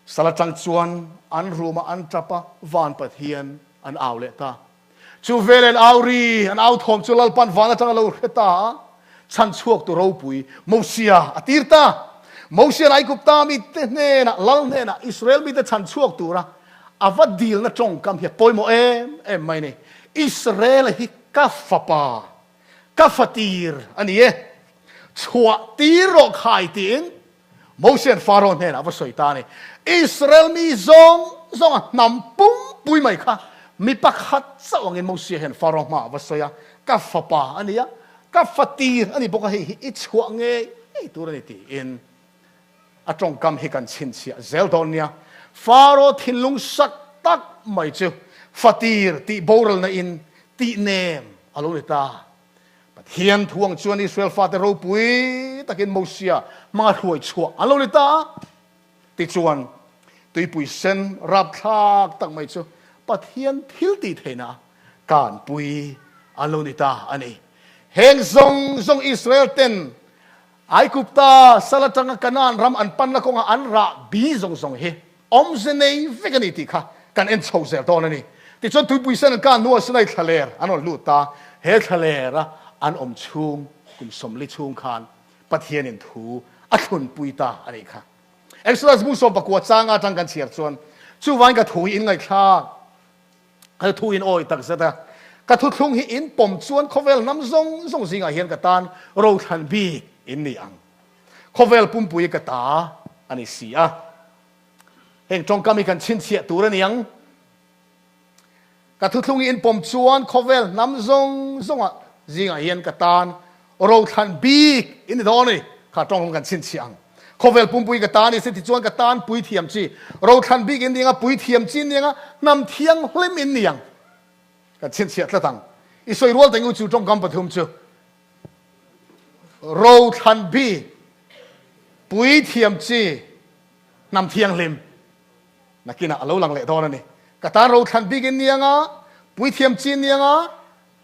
Speaker 1: salatang chuan an ruma an trapa van Pathian an aule ta chu velen auri an au thom chu lalpan van atang lo kheta chan chuak tu ro pui Mosia atirta Mosia ai kupta mi te ne na lal ne na Israel mi te chan chuak tu ra avat deal na chong kam he poimo em mai ne Israel hi kafapa kafatir ani e chua tiro khai tin Mosia Pharaoh ne na va soita ne Israel mi zong nam pum pui mai kha mi pakhat sawang in Mosia hen Pharaoh ma va soya kafapa ania kafatir ani boka hi i chua nge ei turani ti in atong kam hi kan chin sia zeldonia Pharaoh thinlung sak tak mai chu fatir ti boral na in ti nem alonita Pathian thuang chuan Israel father ro pui takin Mosia mga huai chua alonita ti chuan tui pui sen rap thak tak mai chu Pathian thil ti theina kan pui alonita ani heng zong Israel ten ai kupta salatanga kanan ram an pan na ko nga an ra bi zong he om se nei vekani ti kha kan en chho zel ton ani ti chon tu puisan kan no sanai thaler anon lu ta he thalera an om chung kum som li chung khan pathian in thu a thun puita ani kha exodus mu so pakwa changa tang kan chiar chon chu wain ka thui in ngai kha ka thui in oi tak zata ka thu thung hi in pom chuan khovel nam zong zinga hian ka tan ro than bi in ni ang khovel pum pui ka ta ani sia heng tong kami kan chin chia tur aniang ka thu thung hi in pom chuan khovel nam zonga zinga hian ka tan ro than bi in doni ka tong kan chin chiang khovel pum pui ka ta ni se ti chuan ka tan pui thiam chi ro than bi in dinga pui thiam chin dinga nam thiang hlim in niang ka chin chia tla tang I soi rual tengu chu trong kam pathum chu ro than bi pui thiam chi nam thiang lim nakina alo lang le don ani ka ta ro than bi gen nianga pui thiam chi nianga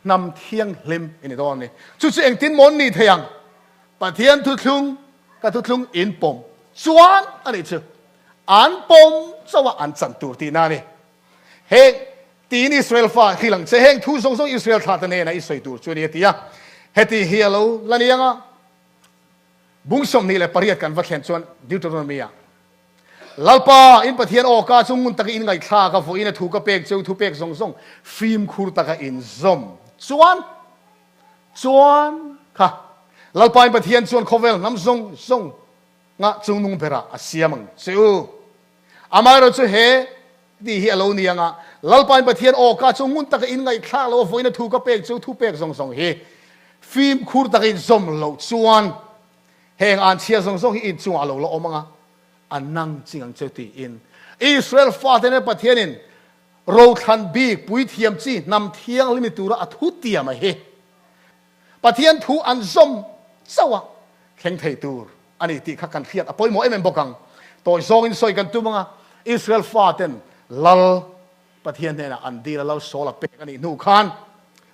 Speaker 1: nam thiang lim in don ni chu chu eng tin mon ni thayang pathian thu thlung ka thu thlung in pom chuan ani chu an pom chawa an chan tur ti na ni he tin Israel fa khilang che heng thu song Israel tha ta ne na isoi tur chu ni tia heti hialo lanianga bungsom ni le pariat kan va khen chuan Deuteronomy lalpa in pathian o ka chung tak in ngai thla ka fo in thu ka pek cheu thu pek song film khur taka in zom chuan kha lalpa in pathian chuan khovel nam zong nga chung nung pera asiamang cheu amaro chu he di hi alo ni anga lalpa in pathian o ka chung tak in ngai thla lo fo in thu ka pek cheu thu pek song he film khur taka in zom lo chuan heng an chia song hi in chung alo lo omanga anang chingang cheuti in Israel fatene pathianin ro than bi pui thiam chi nam thiang limitura athu tiam a he pathian thu an zom chawa kheng thei tur ani ti kha kan khiat apoi mo em bokang toy zong in soi kan tu manga Israel faten lal pathian ne na an di la sola pe ani nu khan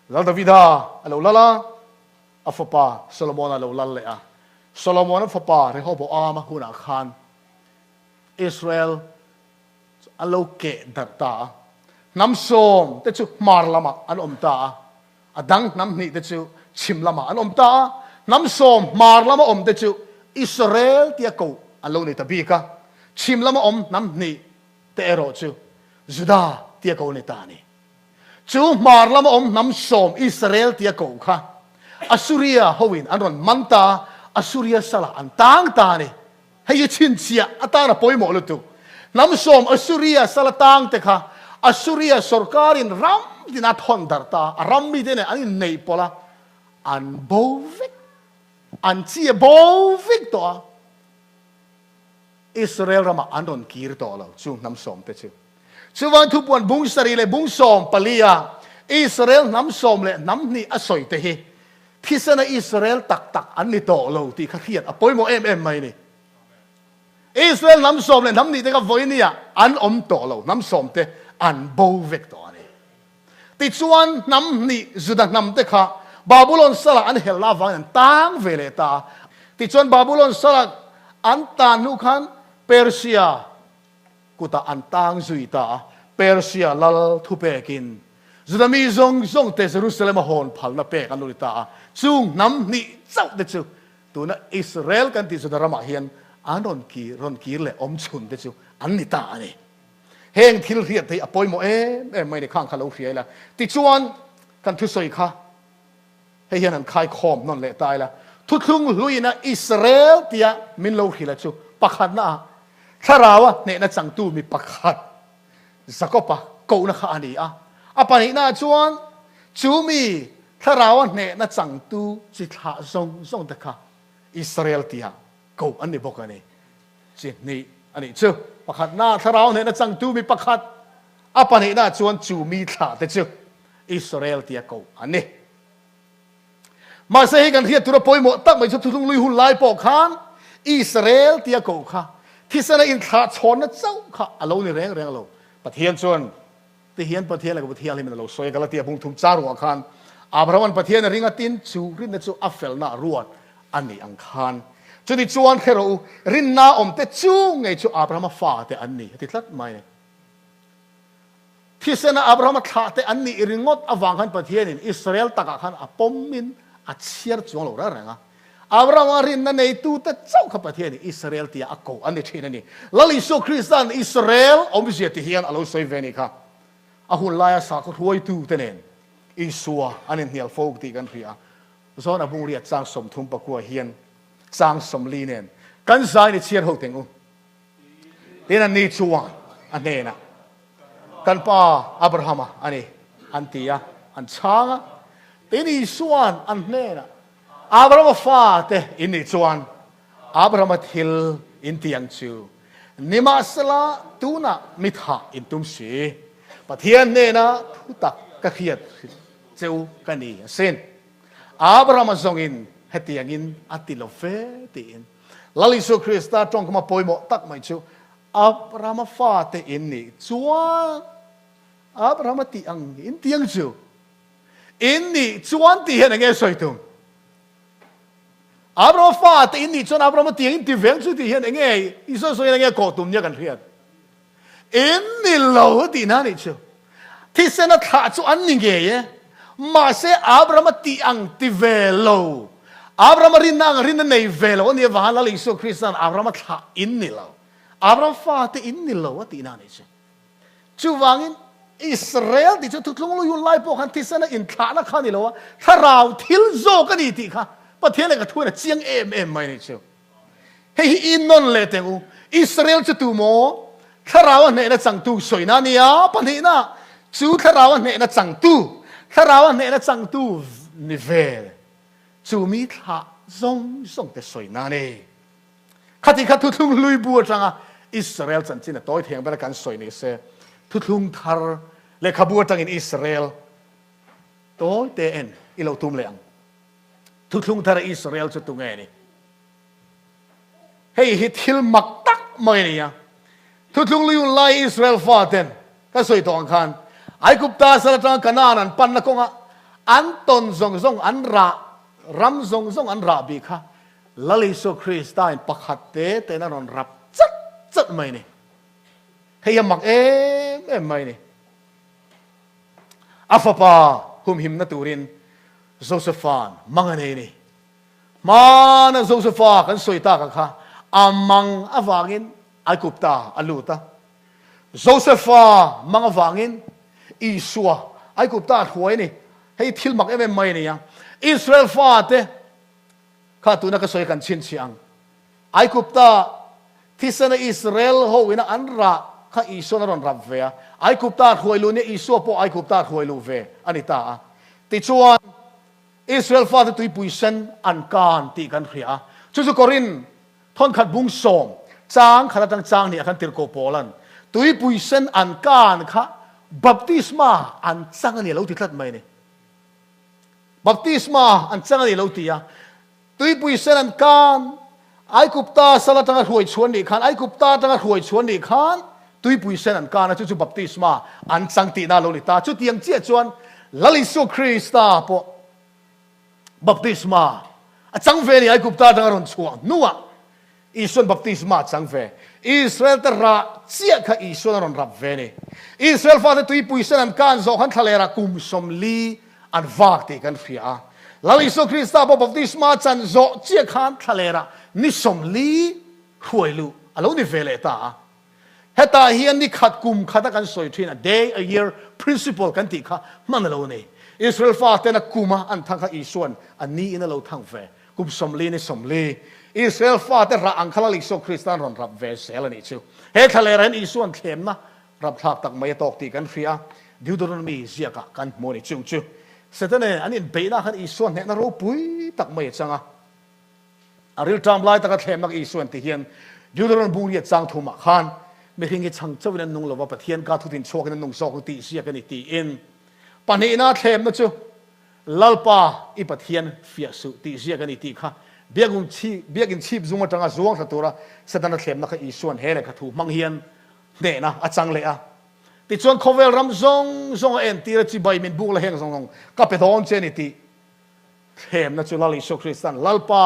Speaker 1: lal davida alo lala afapa solomon alo lal le a solomon afapa rehoboam huna khan Israel alo ke darta nam som te chu mar lama an omta adang nam ni te chu chim lama an omta nam som mar lama om te chu Israel tia ko alo ni tabika chim lama om nam ni te ero chu juda tia ko ni ta ni chu mar lama om nam som Israel tia ko kha Assyria hoin anron manta Assyria sala an tang ta ni hay chin chia atara poi mo lu tu nam som Assyria salatang te kha Assyria sarkarin ram dina thon darta ram mi de ne ani nei pola an bovik an chia bovik to Israel rama anon kir to lo chu nam som te chu wan thu puan bung sari le bung som palia Israel nam som le nam ni asoi te hi thisana Israel tak an ni to lo ti kha khiat apoi mo em mai ni Israel nam som le nam ni te ka voinia an om to lo nam som te an bovek to ani ti chuan nam ni zuda nam te kha Babylon sala an hella wang tang vele ta ti chuan Babylon sala an tan nu khan Persia kuta an tang zui ta Persia lal thu pekin zuda mi zong te Jerusalem hon phal na pek an ta chung nam ni chau de chu tu na Israel kan ti zuda rama hian anon ki ron ki le om chun de chu an ni ta ani heng thil riat thei apoi mo mai ni khang khalo fiai la ti chuan kan thu soi kha hei hian an khai khom non le tai la thu thung luina Israel tia min lo khila chu pakhat na tharawa ne na changtu mi pakhat zakopa ko na kha ani apani na chuan chu mi tharawa ne na changtu chi tha zong ta kha Israel tia ko ani bokani chi ni ani chu pakhat na tharau ne na changtu mi pakhat apani na chuan chu mi tha te chu Israel tia ko ani ma se hi kan hiat tura poimo tak mai chu thung lui hun lai po khan Israel tia ko kha thisana in tha chon na chau kha alo ni reng lo pathian chuan ti hian pathian la ko pathian lim na lo soi galatia bung thum charu khan Abraham pathian ringa tin chu rin na chu afel na ruat อันนี้อังคารจุดที่ชวนแค่เรารินนาอมเตจูไงจูอับราฮัมฟ้าเตอันนี้ที่ทัดไม่ที่เสนาอับราฮัมท้าเตอันนี้ริงดอวังขันประเทศนี้อิสราเอลตะกขันอปมมินอัดเชียร์จวงหลอกอะไรนะอับราฮัมรินนั่นในตู้เตเจ้าขับประเทศนี้อิสราเอลที่อักโกอันนี้ที่นั่นนี่ลลิโซคริสตันอิสราเอลอมเสียที่เฮียนอโลซอยเวนิค่ะอาหุ่นลายสักรวยตู้เตเนนอิสัวอันนี้เหี่ยวโฟกตีกันเพียซ้อนอบุงเรียดจางสมทุมปะกัวเฮียนจางสมลีเนนกันสายนี่เชียร์หกเต็งนี่นั่นนี่ชวนอันนี้นะกันป้าอับราฮัมอันนี้อันที่อันช้างที่นี่ชวนอันนี้นะอับราฮัมฟ้าเตอินนี่ชวนอับราฮัมทิลอินที่ยังชูนิมาสละตูน่ะมิถาอินตุมสีปะเทียนเนี่ยนะทุตักกะเขียดเจ้ากันนี่เส้นอับราฮัมทรงอินเฮติยังอินอัติโลเฟติอินลลิสุคริสต์ตรงก็มาปอยหมดตักไม่ชูอับราฮัมฟ้าเตอินนี่ชวนอับราฮัมที่ยังอินที่ยังชูอินนี่ชวนที่เห็นยังไงสวยตุงอับราฮัมฟ้าเตอินนี่ชวนอับราฮัมที่ยังที่เวงชูที่เห็นยังไงอิสราเอลยังไงกอตุมเนี่ยกันเพียดอินนี่เหล่าที่นั่นนี่ชูที่เสนาท้าชวนนี่เงี้ยมาเสอับราฮัมที่ยังที่เวลโลอับราฮัมรินนั่งรินนั่นในเวลวันนี้ว่าลลิสุคริสต์อับราฮัมท้าอินนี่เหล่าอับราฮัมฟ้าเตอินนี่เหล่าที่นั่นนี่ชูชูวังอินอิสราเอลที่จะทุกลงลุยไล่พวกกันที่เสนาอินท้านักขันนี่เหล่าถ้าเราทิลโซกันนี่ที่ค่ะประเทศอะไรก็ทั่วน่ะเจียงไม่นี่ชูเฮ้ยอินนนเลยแต่กูอิสราเอลจะตูโมถ้าเราเนี่ยนะจังตูสวยนะเนี่ยปนี้นะชูถ้าเราเนี่ยนะจังตูถ้าเราเนี่ยนะจังตูนิเวลจูมีท่าส่งแต่สวยนะเนี่ยขัดที่ขัดทุกลุงลุยบัวจังอ่ะอิสราเอลจันจินตัวเทียงเป็นการสวยนี่เสียทุกลุงทาร์เลขบัวจังอินอิสราเอลตัวเตนอิเราตุ้มเลียงทุกลุงทาร์อิสราเอลจะตุ้งไงนี่เฮ้ยฮิตฮิลมักตักไม่เนี่ยทุกลุงลุยไล่อิสราเอลฟาเตนก็สวยตัวอังคารไอ้กุปตาสลัดจังกันนานันปันนักงะอันตนซงอันระรำซงอันระบีค่ะลลิสุคริสต์อินปักหัดเตนั่นนรับจัดไม่เนี่ยให้ยมักไม่เนี่ยอัฟปาหุมหิมนัตูรินโจเซฟานมังอันนี้มานะโจเซฟากันสวยตากันค่ะอามังอวางินไอกุปตาอลูตาโจเซฟามังอวางินอิสัวไอกุปตาหวยนี่ให้ทิลมักไม่เนี่ยอิสราเอลฟาเตข้าตัวนักสวยกันชินเชียงไอกุปตาที่เสนอิสราเอลเขาวินาอันระข้าอิสราเอลรับเวะไอกุปตาหวยลูเนี่ยอิสัวพอไอกุปตาหวยลูเวอันนี้ตาติชวนอิสราเอลฟาเตตุยปุยเซนอันการตีกันเรียจู่ๆกอรินทอนขัดบุ้งสมจางขัดจางนี่อาการติรโกโปลันตุยปุยเซนอันการข้าบัพติศมาอันจางนี่เราติดลัดไหมเนี่ยบัพติศมาอันจางนี่เราตีอะตุยปุยเซนอันการไอกุปตาสลัดตั้งหวยชวนดีขันไอกุปตาตั้งหวยชวนดีขันตุยปุยเซนอันการนะจู่ๆบัพติศมาอันจางตีน่าเราลิตาจู่ๆยังเจี๊ยจวนลลิสุคริสตาปบัพติศมาจังเวนี่ไอกุปตาตั้งรอนชัวนัวอิสวนบัพติศมาจังเวอิสราเอลตระเจี๊ยข้าอิสวนรอนรับเวนี่อิสราเอลฟาดตุยปุยเซนอันการโซขันทะเลรักุมสมลีอันวากตีกันฟิอาลลิสุคริสตาบัพติศมาจันโซเจี๊ยขันทะเลรันิสมลีหวยลูอารมณ์นิเวเลตาเฮตาเฮียนนี่ขัดกุมขัดกันสวยทีน่ะ day a year principle กันติค่ะมันเราเนี่ยอิสราเอลฟาเตนักกุมาอันทั้งข้าอิสวนอันนี้อินเราทั้งเวกุมสมลีนี่สมลีอิสราเอลฟาเตระอังคลลิสุคริสตานรอนรับเวเซลนี่ชิวเฮทะเลรันอิสวนเข็มนะรับทักตักไม่ตกตีกันฟิอาดิวโดรนมีเสียกะกันโมนี่ชิวเสร็จแล้วอันนี้เบน่าขันอิสวนเนี่ยนรกปุยตักไม่จังอ่ะอาริลจามไล่ตักเข็มนักอิสวนที่เฮียนดิวโดรนบุญเยจังทุมาขันไม่เพียงแค่ช่างเจ้านั้นนุ่งหรือว่าปะเทียนกาทุตินโชกันนุ่งซอกตีเสียกันตีอินปานนี้น่าเทมนะจูลัลปาอีปะเทียนเฟียสุตีเสียกันตีค่ะเบียกินชีพซุงมาจังอาซวงสัตัวละเสด็จนักเทมนักอีส่วนเฮเลกถูมังเฮียนเนี่ยนะอาจังเลยอ่ะติดส่วนโคเวลรำซงเอ็นตีระจีใบมินบุกละเฮงซงก็ไปท้องเจนิตีเทมนะจูลาลิสุคริสตันลัลปา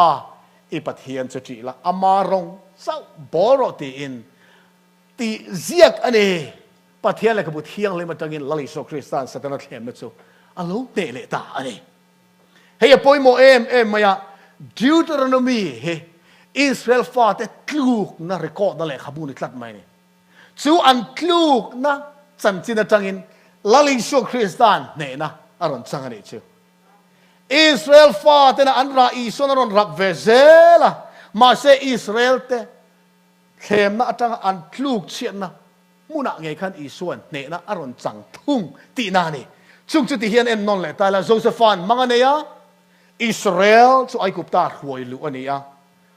Speaker 1: อีปัทเฮียนจะจีละอามารงเศร้าบอรตีอินตีเจียกอันนี้ปัทเฮียนเลยกับบุตรเฮียงเลยมาจังอินลลิโซคริสตันสัตนาเทมนะจูอารมณ์เตเลตาอันนี้เฮียปอยโมเอ็มมายาดิวเตอร์โนมีเฮอิสราเอลฟาเตคลูกนะเรคคอร์ดนั่นแหละขบุนิตลัดไม่เนี่ยจูอันคลูกนะสันจินจังอินลลิโซคริสตันเนี่ยนะอารมณ์จังอันนี้จูอิสราเอลฟาเตนะอันราอิสวนรอนรับเวเซล่ะมาเซอิสราเอลเตเข้มนะจังอันคลูกเชียนนะมุนักไงขันอิสวนเนี่ยนะอารมณ์จังทุ่งตีนานี่จุงจุดที่เฮียนเอ็นนนเลยแต่ละโจเซฟานมังอันเนี่ยอิสราเอลจะไอกุปตาหวยลุอันนี้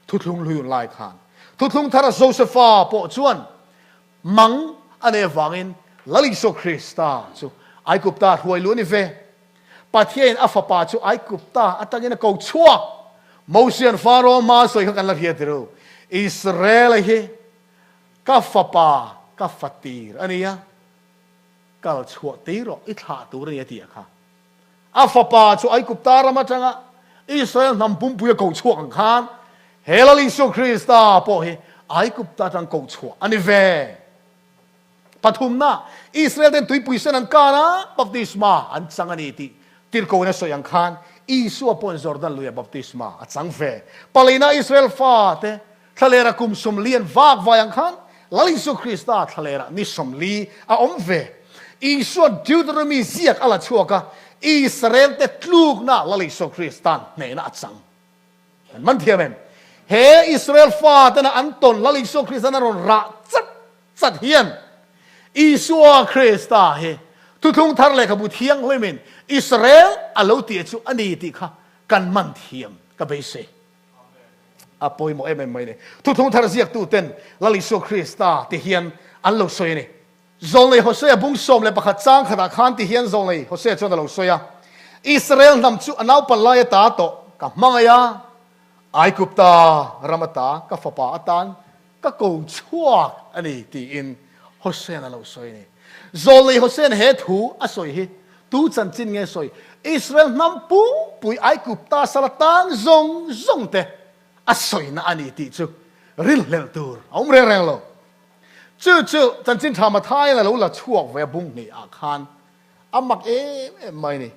Speaker 1: ทุลุงลุยไล่ขานทุลุงทาราโจเซฟาปอชวนมังอันนี้ฟังอินลลิโซคริสตาจูไอกุปตาหวยลุนี่เฟปาเทียนอัฟปาจูไอกุปตาอัตยังกูชัวโมเซียนฟาโรมาสวยเขากันละเพียติรูอิสราเอลเฮกัฟปากัฟตีรอันนี้กัลชัวตีรอิทาตูเรียตีค่ะอัฟปาจูไอกุปตารามาจังอิสราเอลนำปุ่มปุยกูชัวอังคารเฮลลิโซคริสตาปอเฮไอกุปตาจังกูชัวอันนี้เวปฐุมนะอิสราเอลเดินตุยปุยเซนังกานะบัพติศมาอันจังอันนี้ติรโกนะสยังคานอิสัวปนจอร์แดนลุยบัพติศมาอันจังเวปาลีนาอิสราเอลฟาเตทะเลระคุมสมเลียนวากวายังคานลลิโซคริสตาทะเลระนิสมลีอาอมเวอิสัวดิวตรมีเสียกอะไรชัวกะอิสราเอลเตตลูกนะลลิโซคริสตันเนี่ยนะจังมันเทียมเองเฮอิสราเอลฟาเตนะอันตนลลิโซคริสตันรอนระจัดเฮียนอิสัวคริสตาเฮทุกทาร์เลยกับบุเทียงเลยมินอิสราเอลอาลูติจูอันนี้ที่ค่ะกันมันเทียมกับเบเซอาปอยโมเอ็มไม่เนี่ยทุกทาร์เสียกตูเต็นลลิโซคริสตาที่เฮียนอันลูสวยเนี่ยจงเลยโฮเซบุ้งสมเลยประคัดจ้างขนาดขันที่เฮียนจงเลยโฮเซจนเราสวยอิสราเอลนำจูอันเอาปัลลายตาโตกับมังยาไอกุปตารามาตากับฟปาอัตันกับกูชัวอันนี้ที่อินโฮเซนั่นเราสวยเนี่ยจงเลยโฮเซนเฮทูอสวยเฮตูจันจินเงสวยอิสราเอลนำปุ้งปุยไอกุปตาสลัดตังจงเตอสวยนะอันนี้ที่จูริลเลนตูร์เอาเรื่องโลจู่จันจินทำมาท้ายแล้วเราช่วงเวบุ้งนี่อาคารอามักไม่นี่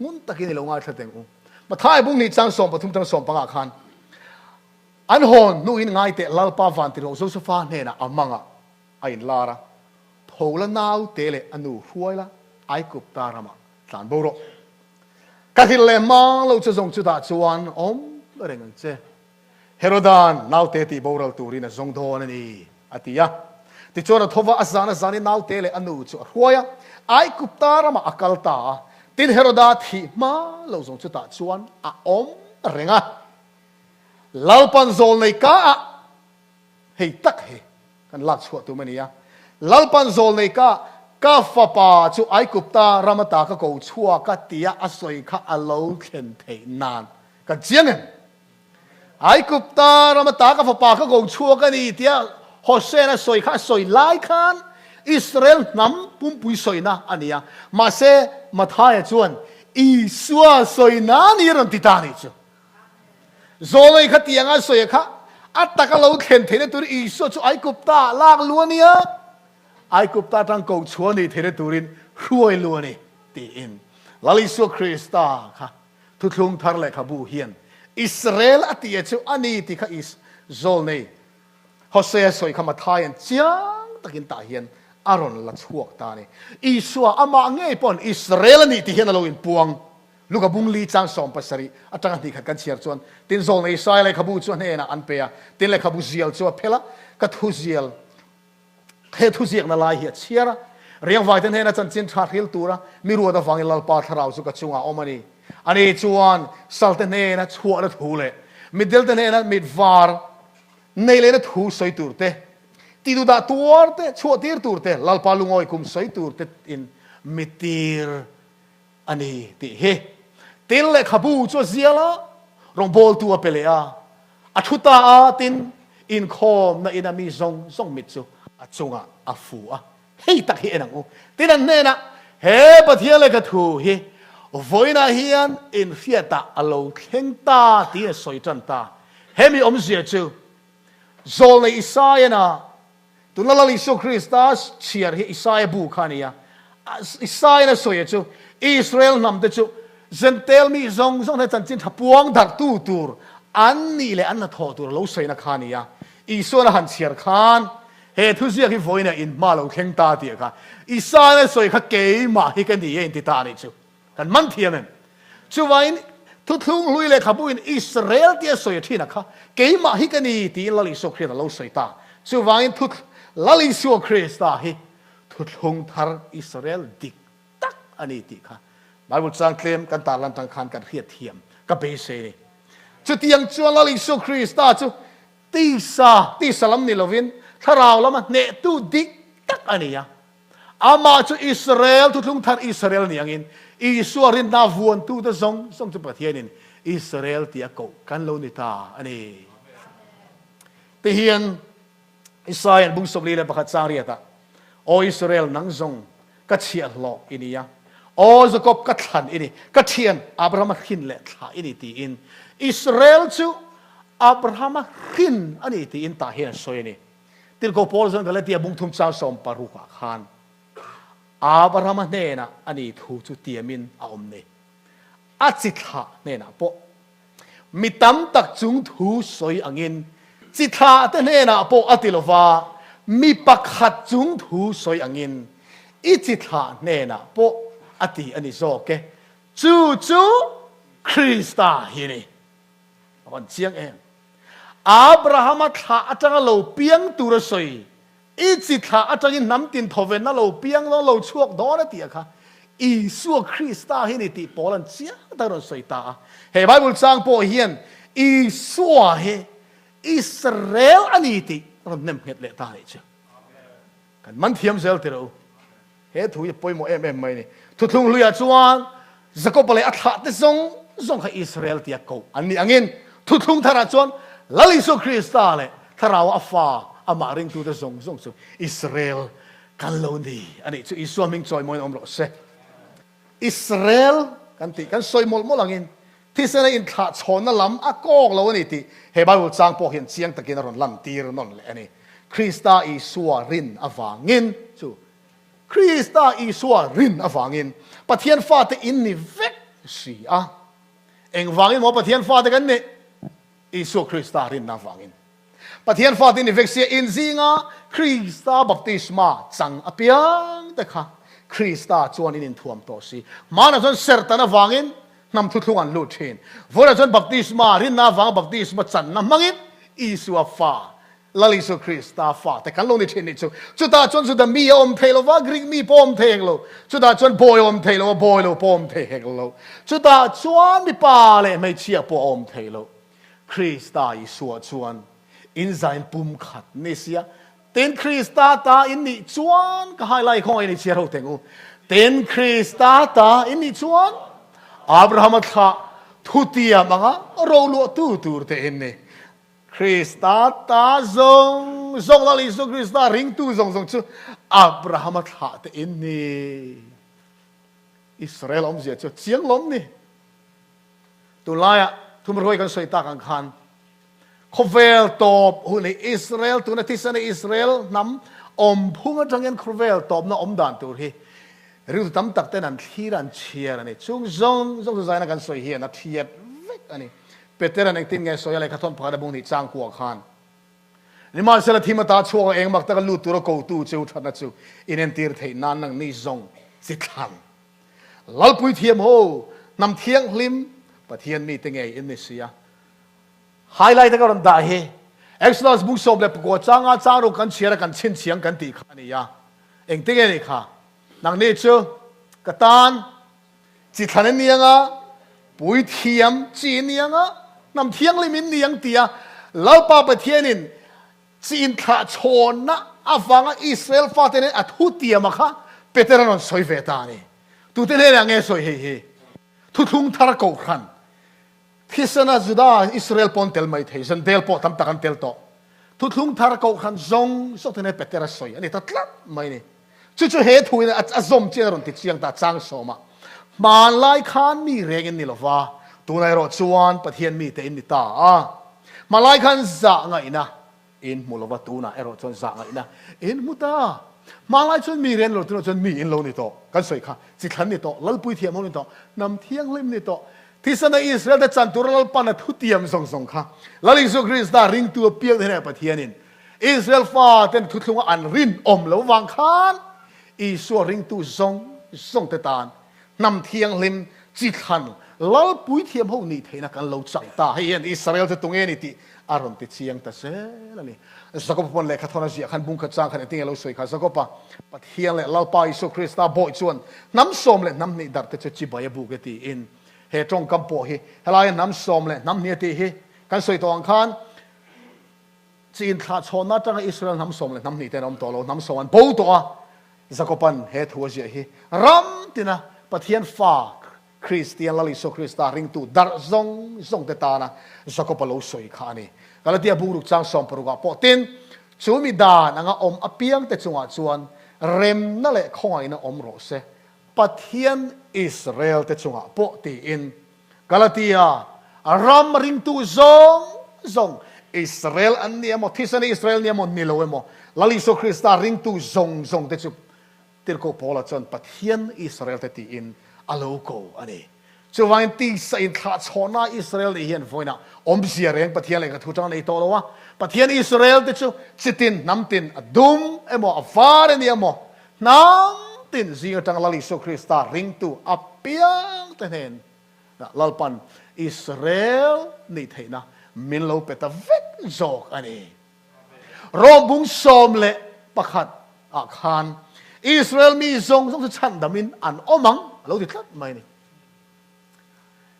Speaker 1: มุนตะกี้นี่เราง่ายเท่าไหร่มาท้ายบุ้งนี่จังสมปฐุมจังสมปังอาคารอันหอนนู่นง่ายเตะลาลปาวันติโรโซสฟาเนี่ยนะอามังไอ้ลาระโผล่นาวเตเลอนุห่วยละไอกุปตารามาสานบุโรกะทิเลมังเราจะส่งจุดาจวนเรื่องเจเฮโรดานนาวเตติบุโรตูรินะส่งโดนนี่อติยาที่จวนทว่าอาจารย์นาวเตเลอนุจหัวยไอกุปตารามาอักลตาตินเฮโรดาที่มาเราส่งจุดาจวนเรื่องลาลปันโซลในกาเฮตักเฮกันลักชัวตัวมันนี่ลาลปันโซลในกาฟปาจูไอกุปตารามาตาก็กูชัวก็ตียอสวยข้าอโลเคนเทนานก็เจียงไอกุปตารามาตากาฟปาก็กูชัวก็นี่ตียโฮเซนสวยข้าสวยไล่ขันอิสราเอลน้ำปุ่มปุยสวยนะอันนี้มาเซมาท้ายจวนอิสัวสวยนะนี่รันติตานี่จูโซเลยขัดยังไงสวยข้าอัตตะก็เราเห็นเทนตัวอิสัวจูไอกุปตาลากล้วนเนี่ยไอกุปตาตั้งกูชัวนี่เทนตัวรินรวยล้วนนี่ตีอินลลิสัวคริสตาค่ะทุกลุงทาร์เลขบูเฮียนอิสราเอลอัติยจูอันนี้ที่ข้าอิสโซนี่โฮเซสวยขมาทายันจังตะกินตาเฮียนอารอนละชั่วตานี่อิสัวอามาเงยปอนอิสราเอลนี่ที่เฮียนเราอินปวงลูกบุงลีจังสอมปัสรีอาจารย์ที่ขัดกันเชียร์จวนตินโซนอิสราเอลขบูจวนเนี่ยนะอันเปียตินเลขบูเซียลจวนเพละกัทุเซียลเฮทุเซียกนั่นลายเฮียเชียร์เรียงไว้ตินเนี่ยนะจันจินทาร์ฮิลตัวนะมีรัวตะฟังอิลลปาทาราวสุกัจงอาอมานีอันนี้จวนสัลตินเนี่ยนะชัวร์ทูเลยมิดเดิลตินเนี่ยนะมิดวาร์ในเลยนะทูสวยตัวเตติดูดาตัวเตชัวตีร์ตัวเตลลปาลุงอ้อยคุมสวยตัวเตอินมิตีร์อันนี้ที่เฮตินเลขบูชัวเซียละรองบอลตัวเปเลยอาชุตาตินอินคอมนะอินามีซงมิดซูอาจงอาฟูเฮตักเฮนังอูตินันเนนะเฮปะเทียเลขทูเฮวอยนาเฮียนอินเฟียตาอโลเข่งตาที่สวยจันตา เฮมิอมเสียจูโซลในอิสราเอลนะตุนลลิสุคริสตัสเชียร์อิสราเอลบุคานียอิสราเอลสวยจูอิสราเอลนำแต่จูเซนเตลมีซงในจันจินทับวงดักตูตูร์อันนี้เลยอันนั้นทอตูร์เราใส่นักขานียอิสราเอลหันเชียร์ขานเฮทุเสียที่ฝอยเนี่ยอินมาเราเข่งตาเดียค่ะอิสราเอลสวยข้าเกยมาฮิกันดีเองติดตาเนี่ยจูกันมันเทียมจูไว้ทุกทุกลุยเลยครับบุญอิสราเอลที่สวยที่นะคะเกยมาฮิกันดีที่ลลิสุคริสต์เราใส่ตาจูไว้ทุกลลิสุคริสต์ฮิทุกทุกทาร์อิสราเอลดิกตักอันนี้ติค่ะบาลีจางเคลมกันตาลันตังคานกันเทียดเทียมกับเบเซ่จุดยังจวนลลิสุคริสต์จูตีสลัมนิลวินถ้าเราแล้วมันเนตุดิกตักอันนี้อามาจูอิสราเอลทุกทุกทาร์อิสราเอลนี่ยังอินอิสราเอลนาวนตูตะซงจุปะเทียนินอิสราเอลที่อโกกันโลนิตาอันนี้ที่เฮียนอิสราเอลบุษบลีเลปะขัดจางเรียตาโออิสราเอลนังซงกัดเชียร์หลอกอินี่ยโอสกบกัดขันอินี่กัดเชียนอับราฮัมขินเละขาอินี่ตีอินอิสราเอลจูอับราฮัมขินอันนี้ตีอินตาเฮียนสวยนี่ติลโกโพลซังกันเลยที่บุ้งทุ่มเจ้าสมปารุกะขานอาบราฮัมเนนะอันนี้ทูจุเตียมินอาอมเนอาจิตะเนนะปะมิตัมตักจุงทูสวยอังินจิตะเตเนนะปะอติลวามีปักขัดจุงทูสวยอังินอิจิตะเนนะปะอติอันนี้โซเกจูคริสตาฮินีวันเชียงเองอาบราฮัมท่าอาจารย์เราเปียงตัวสวยอีจิตท่าอาจารย์น้ำตินทเวนนั่นเราเปียงเราชวกดอนตีอะค่ะอีสัวคริสต์าฮินิติปอลันเชียตาเราสวยตาเฮ้ไบเบิลจางโปเฮียนอีสัวเฮอิสราเอลอันนี้ติเราเนมเห็ดเลตาเลยเจ้ากันมันเทียมเซลติเราเฮ้ถุยปอยโมไม่นี่ทุกทุกลุยจวนจะก็ไปเลยอัฐะที่ทรงให้อิสราเอลที่อโกอันนี้อันนี้ทุกทุกทาราจวนลลิสุคริสต์าเลยถ้าเราอัฟาอามาริงตัวทรงอิสราเอลกันโลนีอันนี้อิสราเอลมิงจอยมวยอมรสอิสราเอลกันติกันซอยมอลหลังอินที่เสนอินขาชนนั่นลำอากอกเราอันนี้ที่เฮบาบุจางพอเห็นเสียงตะกินรอนลันตีรนนเลยอันนี้คริสตาอิสวารินอฟางินจูคริสตาอิสวารินอฟางินปะเทียนฟ้าแต่อินนี่เวกสีอ่ะเองวางินมอปะเทียนฟ้าแต่กันนี่อิสวาคริสตารินอฟางินปะเทียนฟ้าที่นี่เวกสีอินซิงอ่ะคริสตาบัพติสมาจังอเปียงแต่ค่ะคริสตาจวนอินท่วมตัวสีมานะจนเสร์ตันอฟางินนำทุกทุกอันลูดเชนวอร์จนบัพติสมารินนาฟังบัพติสมาจันนำมังอินอิสวาฟ้าลลิสุคริสตาฟ้าแต่กันลงในเชนนี่จุดตาจนสุดมีอมเทโลว่ากรีกมีปอมเทงโลจุดตาจนบอยอมเทโลว่าบอยโลปอมเทงโลจุดตาจวนมีปาเลไม่เชียปอมเทโลคริสตาอิสวาจวนอินไซน์ปุ่มขัดนี่เสียเต็นคริสตาตาอินนี่จวนก็ไฮไลท์ของอินนี่เชียร์เราเต็งอูเต็นคริสตาตาอินนี่จวนอับราฮัมท่าทุติยมังะเราลุตูตูร์เตอินนี่คริสตาตาซงลลิสุคริสตาริงตูซงจูอับราฮัมท่าเตอินนี่อิสราเอลอมเสียจูเจียงล้มนี่ตุลายะทุมรวยกันสวยตากันขันคเวลตอบหุ่นอิสราเอลตัวนั้นที่สันอิสราเอลนำอมพุ่งจังเงินคเวลตอบน่ะอมด่านตัวที่เรื่องตั้มตักแต่นั้นที่รันเชียร์นี่ช่วงจงใจนักการสวยเฮียนัดเทียดเวกอันนี้เป็ดแต่นั้นเองติ่งไงสวยอะไรขัดทนพาดบุงนี่จ้างกัวขานนี่มาเสร็จที่มาตาชัวเองมักตะกันลู่ตัวกูตู้เจ้าทัดนัดจูอินเอนตีร์เทนันนังนี่จงสิทันลัลปุยเทียมโฮนำเทียงลิมปะเทียนมีติ่งไงอินเนียไฮไลท์ตะกันได้เฮเอ็กซ์ลอสบุกสอบเลยปกวดจ้างจ้างรูกันเชียร์กันชินเชียงกันตีขานี่ยาเองติ่งไงนี่ค่ะนังนี่เชื่อกตันจิตทันนี่ยังอ่ะปุยเทียมจีนยังอ่ะนำเทียงลิมินนี่ยังเตียแล้วป้าประเทศนี่จีนขาชนนะอาฟังอิสราเอลฟาเตเนอัทุเตียมาค่ะเปเตอร์นนสวยเวตานี่ตุเตเนยังไงสวยเฮ่ทุกทุ่งทาร์กขันที่สนาจุดาอิสราเอลปอนเทลไม่เทสันเดลปอทำตะกันเทลโตทุกทุ่งทาร์กขันซงสุดเทเนเปเตอร์สวยอันนี้ตัดลัดไม่นี่จู่ๆเหตุเนี่ยอาจมเจริญติดเชียงตาจ้างสมามาไล่ขานมีเรื่องนี้หรอวะตัวนายรอดชวนปะเทียนมีแต่อินนิตา มาไล่ขันจะไงนะอินมุลวัตุนะเอรจนจะไงนะอินมุตามาไล่จนมีเรียนหลุดจนมีอินโลนี่โตกันสวยค่ะจิตขันนี่โตลัลปุยเทียมนี่โตนำเที่ยงเล่มนี่โตที่สนอิสราเอลได้จันตุรลปันทุติยมส่งค่ะลลิสุคริสตาริงตัวเปียกในประเทศนี้อิสราเอลฟ้าเต็นทุกข์อันรินแล้ววางคานอิสราเอลริงตัวส่งเตตานนำเที่ยงเล่มจิตขันลัลปุยเทียมเขานี่เทนักันเราจังตาให้เห็นอิสราเอลจะตรงนี้ที่อารมณ์ติดเชียงแต่เสแล้วนี่สกปรกเลยขัดทนเสียขันบุ้งขัดจางขันติ้งเราสวยขัดสกปรกประเทศเลยลัลปายสุคริสตาบ่อยชวนน้ำส้มเลยน้ำนี่ดัดแต่จะจีบายบุกตีอินเฮตรงกัมโปเฮเฮลายน้ำส้มเลยน้ำเนี่ยตีเฮกันสวยตัวอังคารจีนขาดชนน่าจะอิสราเอลน้ำส้มเลยน้ำนี่แต่น้ำตัวเราน้ำส้มอันปูตัวสกปรกเฮทัวเสียเฮรัมตินะประเทศฟ้าคริสเตียนลลิสุคริสตาริงตูดาร์ส่งเตตานะสกปรกเราสวยขานี่ก็เลยที่บุรุษจ้างส้มปรุกปอตินจูมิดานังอมอเปียงแต่จงอาจวนเร็มนั่นแหละข้อยนะอมโรเซประเทศอิสราเอลแต่จงอาปอตีอินกาลาติยารำริงตูซงอิสราเอลอันนี้หมดที่สันอิสราเอลเนี่ยหมดนิโลเอมลลิสุคริสตาริงตูซงแต่จุติรโกพอละจนประเทศอิสราเอลแต่ตีอินอาโลโกอันนี้จะวางตีใส่ขาดชนะอิสราเอลเฮียนฟอยนะอมเสียเรงประเทศอะไรก็ทุจังในตัวเราวะประเทศอิสราเอลแต่จุจิตินน้ำตินดุมเอโมอฟาร์เนี่ยโมน้ำตินสิ่งจังลลิสุคริสตาริงตูอัปเปียงแต่เห็นนะลลปันอิสราเอลนี่เทนะมินโลเปตาเวกจอกอันนี้รอบุงสมเละประคัดอาคารอิสราเอลมีทรงจะชันดามินอันอมังเราติดขัดไหมนี่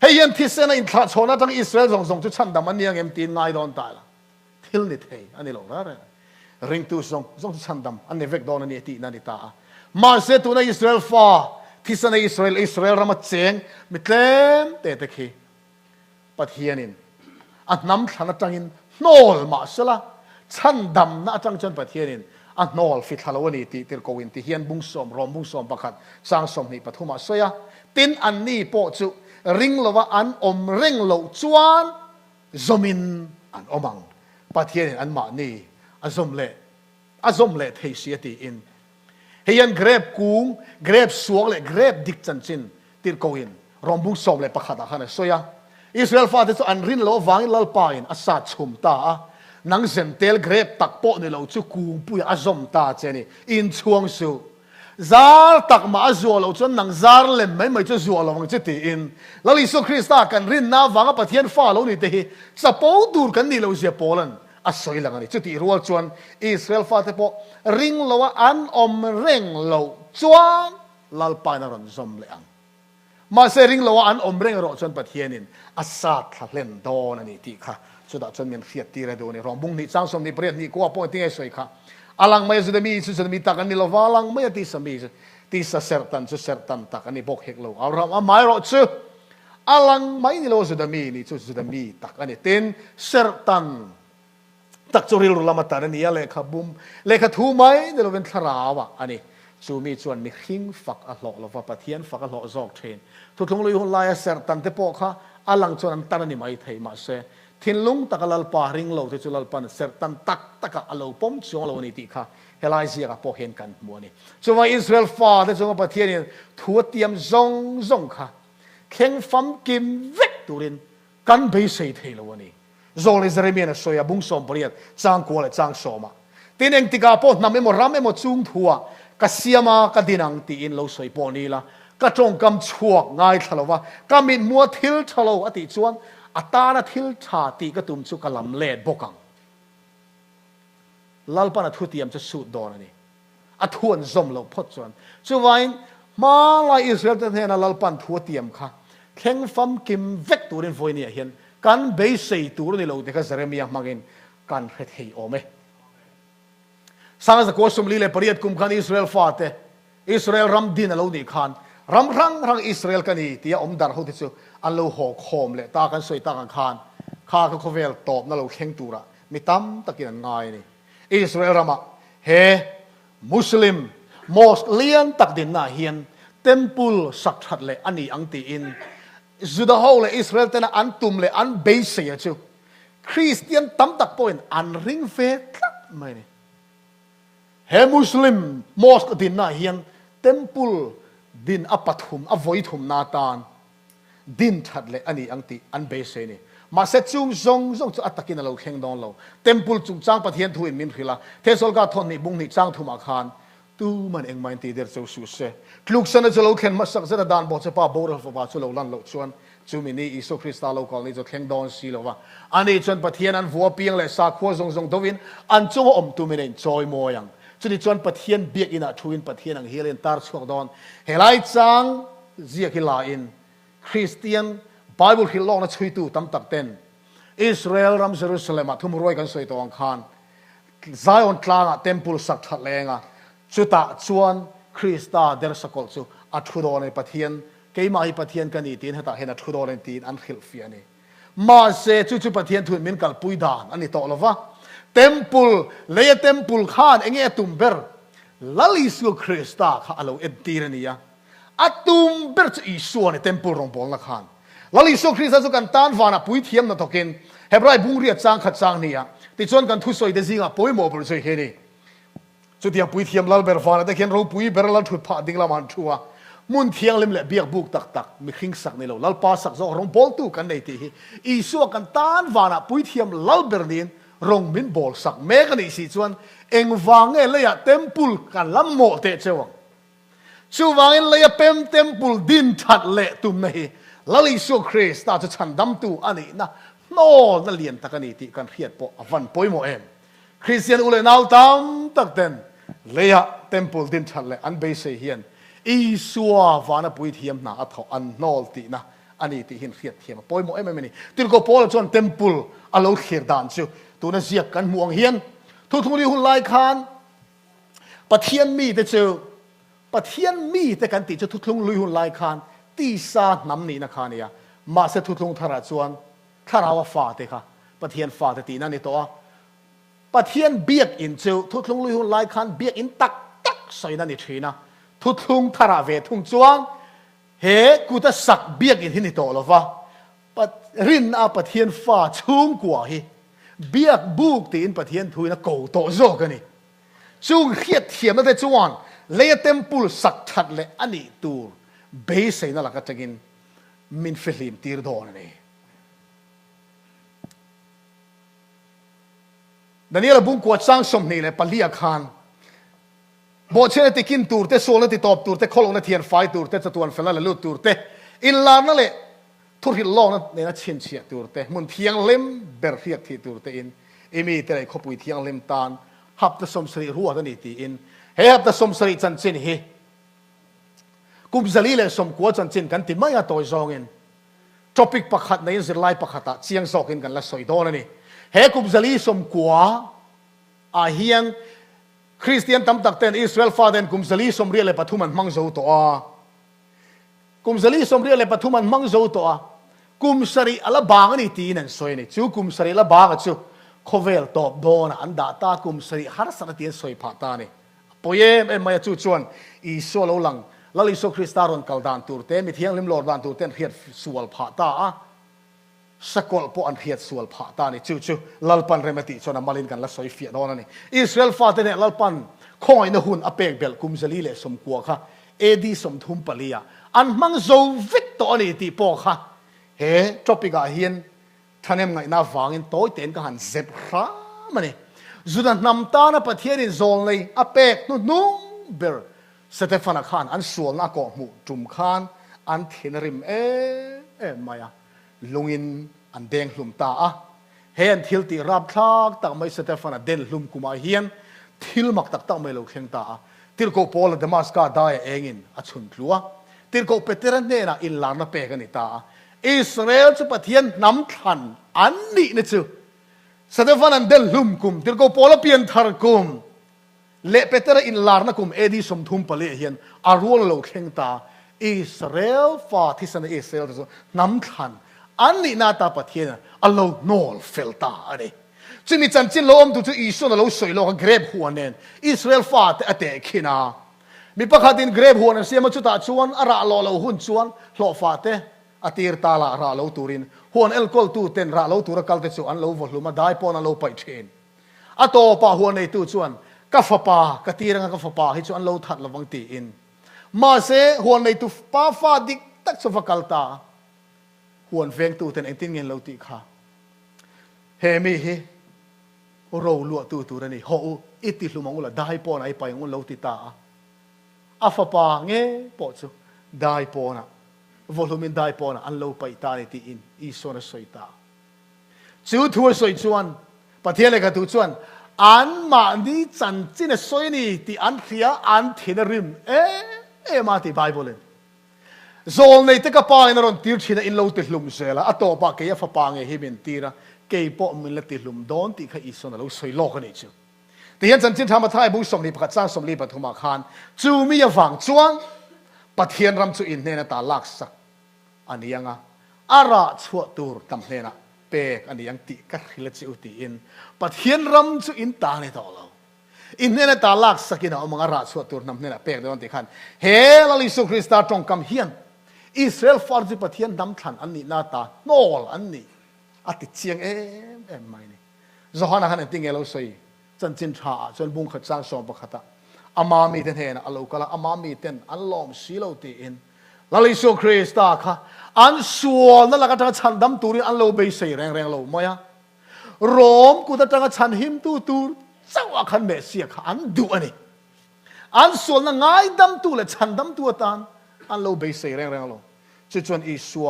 Speaker 1: เฮียนที่เสนาอินทราชนะทั้งอิสราเอลส่งจะชันดามันยังเอ็มตีนง่ายโดนตายละทิลนิดเฮอันนี้หลอกอะไรริงตูส่งจะชันดามอันนี้เวกโดนอันนี้ตีนันนี่ตามาเสตุนอิสราเอลฟ้าที่เสนาอิสราเอลรามัดเจงมิเตมเตะคีปัทเฮียนินอันน้ำขันจังอินโนลมาสละชันดามน่าจังจนปัทเฮียนินอันโนลฟิตฮาลวันนี้ตีติรโกวินที่เฮียนบุ้งสมรอมบุ้งสมประคัดสร้างสมนี่ปฐุมาสวยตินอันนี้โปจุริงโลวะอันอมริงโลจวนจมินอันอมังปัทเทียนอันมานี่อจมเละเทเสียตีอินเฮียนเกรบกุ้งเกรบสวงเละเกรบดิกจันจินติรโกวินรอมบุ้งสมเละประคัดขันสวยอิสราเอลฟาเตสอันรินโลวางลลปายินอาสาชุมตานังเซนเตลเกรบตักโปนี่เราจุกูปุยอาจมตาเจนี่อินช่วงสูซาร์ตักมาจัวเราจนนังซาร์เล่มไม่จะจัวเราวังจะตีอินแล้วลิสุคริสตากันรินน้าวังประเทศฟ้าเรานี่เตะสปอดูร์กันนี่เราเสียโปลันอาศัยหลังนี้จะตีรัวจวนอิสราเอลฟ้าเตปริงเราว่าอันอมเร่งเราจวนลัลปายนรันซอมเลอังมาเสริงเราว่าอันอมเร่งเราจนประเทศนี้อาซาทเล่นโดนนี่ที่ค่ะสุดท้ายจนมีเสียตีระดูนี่รองบุ้งนี่จ้างสมนี่เปรียบนี่กูว่าพวกที่ไงสวยค่ะอาลังไม่สุดมีตักอันนี้เราว่าอาลังไม่ตีสมีตีสเสร์ตันตักอันนี้บอกเฮกเราเอาเราไม่รอดชื่ออาลังไม่นี่เราสุดมีตักอันนี้เต็นเสร์ตันตักจุริลรุลามาตาอันนี้เลขาบุมเลขาทูไหมเดี๋ยวเราเป็นทราวะอันนี้จูมีชวนมีหิ้งฝักอัลโลเราว่าปะเทียนฝักอัลโลจอกเทนทุกทุกลุยหุ่นลายเสร์ตันเตปอกค่ะอาลังชวนอันตันนี่ไม่ไทยมาเสทินลุงตักลลปาริงโลที่จุลลปันเสร์ตันตักอโลปมชงโลนี่ติค่ะเฮลายเสียกับพอเห็นกันมัวนี่จนว่าอิสราเอลฟ้าที่จงประเทศนี้ทัวเตรียมซงค่ะเข่งฟัมกิมเวกตูรินกันไปเสียเทลวันนี้โซลิซเรเมียนสวยบุ้งสมปรียดจางกัวและจางสมาทีนึงติกาพอนำเอโมรำเอโมจุงทัวกัสยามากัดินังตีอินโลสวยปอนี่ละก็จงกำชวกง่ายทะเลวะก็มินมัวทิลทะเลวอติจวนอัตาณทิลชาติก็ตุมสุกลำเล็ดบกังลัลปันทุติยมจะสูดดอนนี่อัทวนซอมเราพดจวนช่วยมาลายอิสราเอลจะเห็นลัลปันทุติยมค่ะเข่งฟัมกิมเวกตัวเรนฟอยนี่เห็นการเบสใส่ตัวนี่เราเด็กเซเรมียมากินการเฮ็ดให้โอเมสังเกตโคสมลีเลปริยดคุมขันอิสราเอลฟาเตอิสราเอลรัมดินเรานี่ขันรัมรังอิสราเอลกันนี่ที่อมดาร์เขาที่สุอันเราหอกโคมเลยตากันสวยตากันขันข้าก็เขาเวลตอบนั่นเราเข่งตัวละมีตั้มตะกินง่ายนี่อิสราเอลรามาเฮมุสลิมมอสเลียนตักดินน่าเฮียนเทมพุลสักชัดเลยอันนี้อังตีอินจุดาโฮเลยอิสราเอลแต่น่ะอันตุมเลยอันเบสเสียจู คริสเตียนตั้มตักปอยอันริงเฟตไม่เนี่ยเฮมุสลิมมอสกดินน่าเฮียนเต็มปุลดินอปัทุมอโวยทุมนาตานดินชัดเลยอันนี้อังติอันเบสนี่มาเสจุงซงจะอัตตะกินเราเข่งดองเราเต็มปุลจุงจ้างปะเทียนทุนมินพิลาเทสโลกาทนนี่บุงนี่จ้างทุมอาคารตู้มันเองไม่ตีเดือดเจ้าสุเสลูกสนจะเราเข่งมาสักเสด็จดานบอกจะป้าโบราณฟ้าจะเราลันเราชวนจูมินีอิสุคริสต์เราก่อนนี่จะเข่งดองสีเราว่าอันนี้จนปะเทียนอันหัวเปียงเลยสักขัวซงทวินอันจงอมตูมินเองจอยโมยังจุดนี้จนปะเทียนเบียกอินะทวินปะเทียนอังเฮเลนตาร์สวกดอนเฮลัยจังเจียกิลาอินคริสเตียนไบเบิลฮิลลอกนะช่วยตู้ตั้มตักเต้นอิสราเอลรัมเยรูซาเล็มทุ่มรวยกันสวยตัวอังคารไซออนกลางเต็มปุลสักทัดแรงจุดตะชวนคริสตาเดรสกอลซูอัทุดอนในปะเทียนเกี่ยมาให้ปะเทียนกันนี่ตีนให้ตาเห็นอัทุดอนในตีนอันฮิลฟิอานี่มาเซจุปะเทียนทุนมินกัลปุยดานอันนี้โตแล้ววะเต็มปุลเลยเต็มปุลข้านเองตุมเบอร์ลลิสุคริสตาข้าเราเอ็ดตีรนี่ยอัตุมเบอร์จะอิสวนในเต็มปุลรองบอลละข้านลลิสุคริสตาสุกันตานวานาปุยเทียมนั่นตกินเฮบรายบุงเรียดจางขัดจางนี่ติดชนกันทุสอยเดซิงปุยโมบริสุทธิ์เฮนี่จุดที่ปุยเทียมลลเบอร์ฟานะแต่เขียนเราปุยเบอร์ลทุดผ่าดิ่งละมันชัวมุนเทียงเล่มเละเบียกบุกตักมีขิงสักในเราลลปาสักจอกรองบอลตู้กันในที่อิสวกันตานวานาปุยเทียมลลเบอร์นินรองมินบอลสักเมกันอีสิชวนเองวางเอเลยเต็มปุลกันลำโมเตเจวังชูวางเอเลยเต็มปุลดินทัดเละตุ่มในลลิสุคริสตาจะฉันดำตูอันนี้นะโน่นั่นเลียนตะกันนี่ที่กันเพียดปอวันปอยโมเอ็มคริสเตียนอุเลนเอาตามตักเต็นเลยเต็มปุลดินทัดเละอันเบสเฮียนอีสัววานะปุยเทียมนะอัฐอันนอลตีนะอันนี้ที่เห็นเพียดเทียมปอยโมเอ็มไม่นี่ติดก็ปอลจนเต็มปุลอโลเขียดานชิวตัวนั้นเสียกันห่วงเฮียนทุกที่หุ่นลายคานปะเทียนมีแต่เจอปะเทียนมีแต่กันติจะทุกลุยหุ่นลายคานตีซาน้ำนี่นะคาเนี่ยมาเสทุกทาราจวนทาราว่าฟาเตค่ะปะเทียนฟาเตตีนั่นนี่ตัวปะเทียนเบียกอินเจอทุกลุยหุ่นลายคานเบียกอินตักใส่นั่นนี่ทีนะทุกทาราเวทุงจวนเฮกูจะสักเบียกอินที่นี่ตัวหรอวะปะรินอาปะเทียนฟาชุ่มกว่าเฮเบียกบุกตีนปะเทียนทุยนะโกโตโจกันนี่จุงเขียดเทียมนั่นแต่จวนเลยเต็มปุลสักทัดเลยอันนี้ตัวเบสนั่นแหละก็จะกินมินฟิลิมตีร์ดอนนี่ดันนี้เราบุ้งกวดสร้างสมนี่เลยปลีอาคารบทเช่นที่กินตูร์เตโซลที่ตอบตูร์เตโคลงในเทียนไฟตูร์เตจะตัวอันเฟลล์ลุตูร์เตอินลานั่นแหละทุริลลองนั่นในนั้นเชียนเชียตูร์เตมุนเทียงเล็มเบอร์เรียกที่ตูร์เตอินเอมีแต่ไรขบุยเทียงเล็มตานฮับตะสมสรีรัวตันนี่ตีอินเฮียฮับตะสมสรีจันจินเฮกุมซาลีเลยสมกัวจันจินกันติไม่อาตัวจองอินท็อปิกประคัดในสิไลประคัดเชียงสกินกันละสอยโดนนี่เฮกุมซาลีสมกัวอาเฮียงคริสเตียนตั้มตักเต็นอิสราเอลฟาเดนกุมซาลีสมเรียเลยปฐุมันมังโจตัวกุมซาลีสมเรียเลยปฐุมันมังโจตัวกุมสรีอัลบางนี่ตีนั่นสวยนี่จูกุมสรีอัลบางจูโคเวลตอบโดนอันดาตากุมสรีฮาร์สันตีนสวยผ่าตานี่ปอยเอ็มมาจูชวนอิสโลลังลลิสุคริสตารอนกัลดานตูร์เตมีเทียงลิมโลดานตูร์เตนเพียดสวลผ่าตาสกอลปอันเพียดสวลผ่าตานี่จูลลปันเรมติชวนมาลินกันละสวยเฟียดอนนี่อิสราเอลฟาเตเนลลปันคอยนหุ่นอเปกเบลกุมซาลีเลสมกัวค่ะเอดีสมทุมปลียอันมังโจวิกตัวนี่ตีปอค่ะเฮ้จบปีกาเฮียนท่านเอ็มไงน่าฟังอินโต้เต็นก็หันเจ็บร้ามันนี่จุดนั้นนำตานะปะเทียนินโซนเลยอเปกนุ่งเบลสเตฟานาคานอันสวนนักหมู่จุ่มคานอันเทนริมมายาลุงอินอันแดงหลุมตาเฮียนทิลตีรับทักตักไม่สเตฟานาเดนหลุมกุมาเฮียนทิลมักตักตักไม่ลุกเฮงตาทิลโกโปลเดมาสกาได้เองอินอัชุนคลัวทิลโกเปเตรันเนน่ะอินลานาเปกันนิตาอิสราเอลจะปะเทียนน้ำทันอันนี้นี่จูสเตฟานันเดนหลุมกุมทิลโกโปลเปลี่ยนทาร์กุมเละเปเตอร์อินลาร์นักกุมเอดีสมทุมเปลี่ยนอารวลโลกเฮงตาอิสราเอลฟาที่สันอิสราเอลจะน้ำทันอันนี้นาตาปะเทียนอัลโลโนลเฟลตาอันนี้จึงมีจันจินโลมดูจะอิสุนโลสวยโลกเกรบหัวเนนอิสราเอลฟาเตอเตคินามีประคาดินเกรบหัวเนนเสียมาจุดตาชวนอาราโลหุ่นชวนโลฟาเต อตีร์ตาละราโลตูรินหัวเอลกอลตูเต็นราโลตูระกัลเตจูอันโลวอลลุมาได้ปอนอันโลไปเชนอโตปาหัวในตูจวนกัฟปากตีรังกัฟปาให้จูอันโลทัดละวังตีอินมาเสหัวในตูปาฟาดิกตักสฟกัลตาหัวเฟงตูเต็นเอ็นตินเงินโลติค่ะเฮมีเฮเราลัวตูระนี่โหอิติลุมังอุละได้ปอนไอไปงุนโลติตาอาฟปาเงี้ยปอจูได้ปอนะวอลลุ่มได้ปอนะอันโลไปตาในตีอินอีโซนสวยตาจูทัวสวยจวนปะเทียนเลยกับตูจวนอันมาดีจันจินสวยนี่ตีอันเทียอันเทียนริมมาตีไบเบิลโซลในตะกปาอินรอนตีร์ชินอินโลติลุมเซลอะตัวปากเกียฟปางเอฮิบินตีระเกี่ยปอมินละติลุมโดนตีข้าอีโซนเราสวยโลกนี่จูตีเห็นจันจินทำมาท้ายบุษส่งนี่ประกาศสร้างสมรีปฐุมาคารจูมีอย่างฝังจวงปะเทียนรำจูอินเนนตาลักสักอันนี้ยังอาราชัวตูร์ตั้มเนนะเปกอันนี้ยังติกัดฮิลจิอุติอินปะเทียนรำจูอินตาในต่อเราอินเนนตาลักสักกินะอมังอาราชัวตูร์นำเนนะเปกเดี๋ยวติขันเฮลลิสุคริสตาตรงคำเฮียนอิสราเอลฟาร์จิปะเทียนดำทันอันนี้นาตาโนลอันนี้อติเชียงไม่นี่จอห์นฮันติงเอลสวยจันจินชาจนบุงขัดสร้างสมบัติอามามีเทนเฮนะอโลกะละอามามีเทนอันลอมสีโลตีอินลาลิโซคริสตาค่ะอันส่วนนั่นแหละก็จะฉันดำตูริอันโลเบย์เสแรงโลมายะโรมกูจะฉันหิมตูเจ้าอาคันเมสเซียค่ะอันดูอันนี้อันส่วนนั่งไงดำตูเลยฉันดำตัวตานอันโลเบย์เสแรงโลจุดจวนอีสัว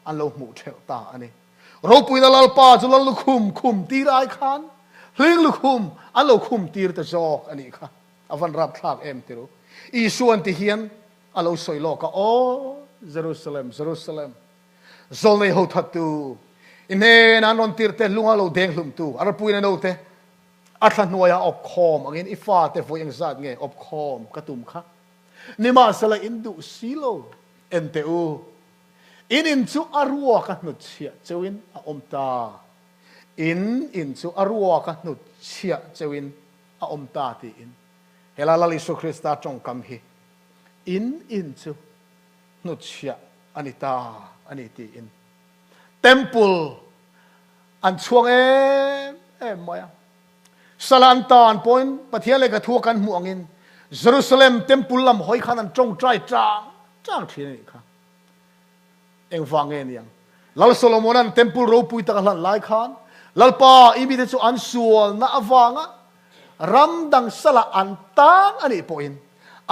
Speaker 1: อันโลหมู่เทวตาอันนี้เราปุยนลลปาจุลลุคุมตีรายคันเลี้ยงลุคุมอันโลคุมตีรตะจอกอันนี้ค่ะอวันรับทราบติรุอีส่วนที่เฮียนอันโลสวยโลกโอ้เยรูซาเล็มโซลในหัวทัดตูอินเนนันนตีรเตลุงอันโลเด้งลุมตูอาร์ปุยนโนเตอัตลันวยาอบคอมอันนี้ฟ้าเตฟยังจัดเงี้ยอบคอมกระตุมค่ะนิมาสละอินดูซิโลเอ็นเตอูอินจูอารัวกันนุเชียเจวินอมตาอินจูอารัวกันนุเชียเจวินอมตาตีอินเฮลาลาลิสุคริสตาจงคำฮีอินจูนุเชียอันนี้ตาอันนี้ตีอินเทมเพลอันช่วงมาสลันตานปอยน์ประเทศเลยกระทัวกันหมวงอินเยรูซาเล็มเทมเพลลำหอยขันจงใจจ้างที่นี่ค่ะเอ็งฟังเองยังลาโซโลมอนันเทมเพลรูปุยตะกันหลายขันลาป้าอิมิเตจูอันส่วนน่าฟังรำดังสละอันตังอันนี้ปอยน์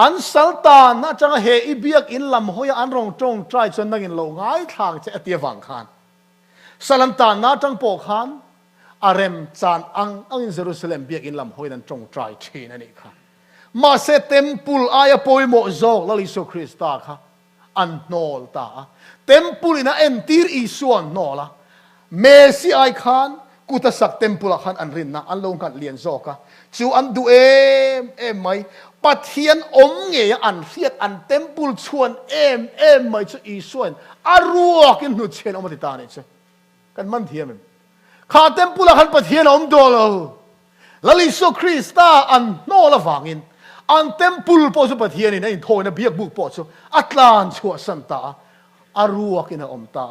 Speaker 1: อันสัลตานน่าจะเฮอิเบียกอินลำหอยอันรองจงใจจนนักินโลง่ายทางจะเตียฟังขันสลันตานน่าจังปกขันอารมจานอังอินเยรูซาเล็มเบียกอินลำหอยนั้นจงใจชีนั่นเองค่ะมาเซเทมเพลอายปอยโมโซลาลิโซคริสตาค่ะอันโนลตาเทมเพลน่ะเอ็นตีร์อีส่วนโนละเมสิไอคันกูจะสักเทมเพลขันอันรินนะอันลงกันเลียนโซกะจูอันดูไม่ปัทเทียนอมเงียอันเสียดอันเทมเพลชวนไม่จะอีส่วนอารัวกินหนุเชนอมติตาเนี่ยจ้ะกันมันเทียมข้าเทมเพลขันปัทเทียนอมโดลลาลิโซคริสตาอันโนละฟังอินอันเทมเพลพอสุปัทเทียนนี่นะอินโทนะเบียกบุกพอสุอัตลานชัวสันตาอารัวกินอมตา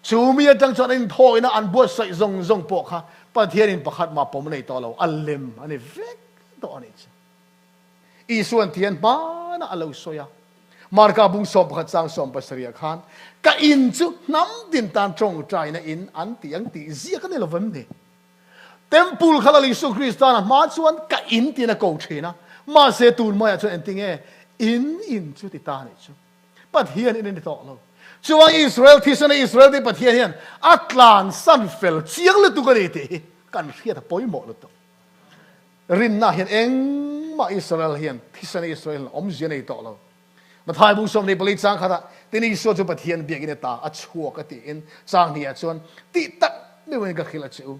Speaker 1: จูมีจังจวนอินโทนะอันบวชใส่จงปกค่ะปัทเทียนอินประคัดมาผมในตัวเราอัลเลมอันนี้เวกตัวนี้จ้ะอีส่วนเทียนมานะอัลลอฮฺสอยมารกาบุงสมประคัดสร้างสมปัสริยขันก็อินจุน้ำดินตานจงใจนะอินอันตีเสียกันในละวันนี้เทมเพลขลาลิสุคริสตานะมาชวนก็อินตีนะกูเชนะมาเสตูนมาจนเอ็นติงอินจุติตาเนี่ยจ้ะปัทเทียนอินในตัวเราช่วงอิสราเอลที่สนอิสราเอลที่ประเทศนี้อัตลานซันเฟลเชียงเลยตุกันเลยทีกันเสียแต่ปอยหมดเลยตัวรินน่าเห็นเองมาอิสราเอลเห็นที่สนอิสราเอลอมเจียในตัวเรามาทายบุษมในบริจาคขณะที่นี่ส่วนจุประเทศเบียกินตาอัชวกติอินจางเนี่ยส่วนติตักไม่เว้นกับขิลจิว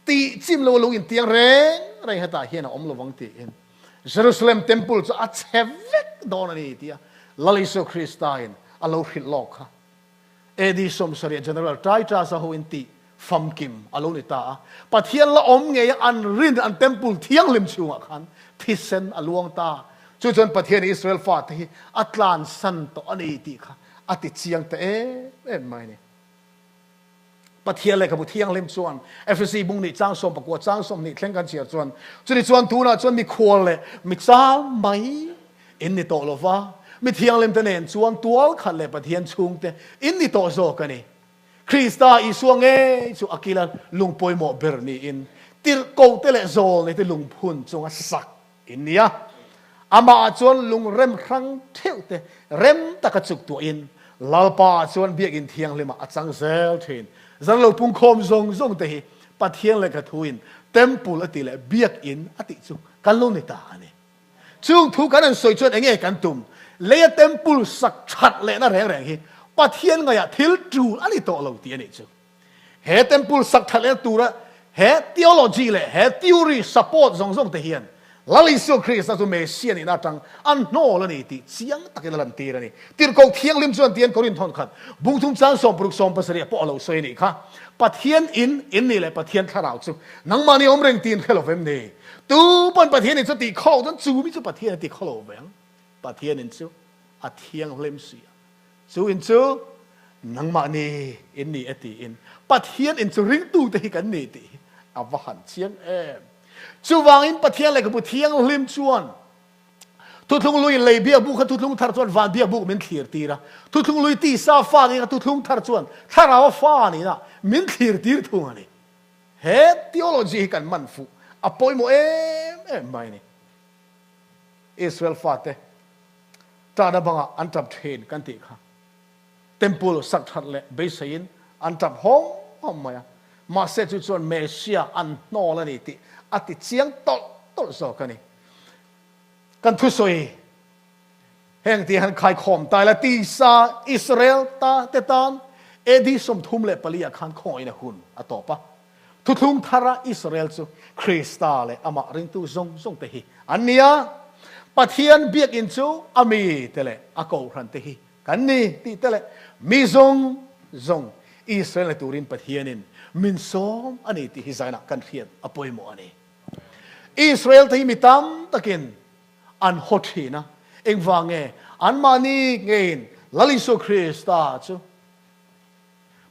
Speaker 1: ติจิมโลลุงอินเตียงเร่งไรเหตุเห็นอมโลวังติอินเยรูซาเล็มเทมเพลจะอัจฉริยะโดนนี่ที่ลาลิโซคริสตาอินอัลลอฮฺฮิลลอกค่ะเอดีสมสรีเจเนอเรลไตรจ้าสาวอินติฟัมกิมอัลลอฮฺนิตาปัทเทียนละอมเงียอันรินอันเทมเพลเที่ยงลิมชิวะขันทิเซนอลวงตาจนประเทศอิสราเอลฟาที่อัตลานสันโตอันนี้ที่ค่ะ อติเจียงแต่ไม่นี่ปะเทียนเลยกับบุเทียงเล่มส่วนFSC บุ้งนี่จ้างสมประกวดจ้างสมนี่เข่งกันเชียร์ส่วนจุดนี้ส่วนทูน่ะส่วนมีควรเลยมีจ้าไหมอินนี่โตโลฟ้ามีเทียงเล่มตะเนนส่วนตัวขัดเลยปะเทียนชุงแต่อินนี่โตโซกันนี่คริสตาอีส่วงสุอากิลันลุงปอยหมอเบอร์นี่อินติโกเตเลโซลนี่ติลุงพุนจงสักอินเนี่ยอามาจวนลุงเร็มครั้งเที่ยวเตเร็มตะกระจุกตัวอินลาปาจวนเบียกอินเทียงเลยมาอัดสังเซลเทนจังเราปุ่งคมทรงเตะปะเทียงเลยกระทุนเต็มปูลอติเลยเบียกอินอติจุกันลงในตาเนี่ยจุงทุกกันสวยจวนเองกันตุ่มเลยเต็มปูสักชัดเลยนะแรงฮีปะเทียงไงอะทิลจูอันนี้โตเราตีนี่จุเฮเต็มปูสักชัดเลยตัวละเฮทีโอโลจีเลยเฮทีโอรีสปอร์ตทรงเตะเฮียนลาลิโซคริสต์ตัวเมสเซียนี่น่าจังอันโน่ละนี่ที่เสียงตะกี้ลันตีละนี่ที่เราเทียงลิมส่วนเทียนกอรินทอนขัดบุ้งทุ่งจ้างสมปรุกสมภาษาเรียปอเราสวยนี่ค่ะปะเทียนอินนี่แหละปะเทียนข้าราวจุนังมานี่อมเร่งตีนแค่เราเฟมนี่ตู้ปนปะเทียนนี่จะตีข้อจนจูมิจะปะเทียนตีข้อเราแหวงปะเทียนอินจูอาเทียงเล่มเสียจูอินจูนังมานี่นี่ตีอินปะเทียนอินจูริงตู้ตีกันนี่ตีอาวันเชียงจูวางอินปะเทียงเลยกับปะเทียงลิมชวนทุกลุยเลยเบียบุกทุกลุงทาร์จวนวานเบียบุกมินขีร์ตีระทุกลุยตีซาฟ้านี่ทุกลุงทาร์จวนทาราฟ้านี่นะมินขีร์ตีร์ทุ่งนี่เฮทีโอโลจีกันมันฟูอปอยโมไม่นี่อิสราเอลฟาเตตาดาบังอันจับเทนกันตีค่ะเต็มปูลสักทัดเลยเบสอินอันจับห้องมามาเสจุจวนเมเซียอันนอละนี่ติอติเชียงตลโซกันนี่กันทุสวยแห่งที่หันขายขอมตายละตีซาอิสราเอลตาเตตานดีสมทุมเลปลียขันคอยนะคุณอะต่อปะทุกทาราอิสราเอลจูคริสตาเลอามาริงตูซงเตหิอันเนี้ยปะเทียนเบียกอินจูอามีเตเลอากูรันเตหิกันนี่ตีเตเลมีซงอิสราเอลตูรินปะเทียนินมินซอมอันนี้ที่ฮิซายนักกันเทียนอปอยโมอันนี้อิสราเอลที่มีตั้มตะกินอันฮอตฮีนะเองฟังอันมานี่เงินลาลิโซคริสตาจู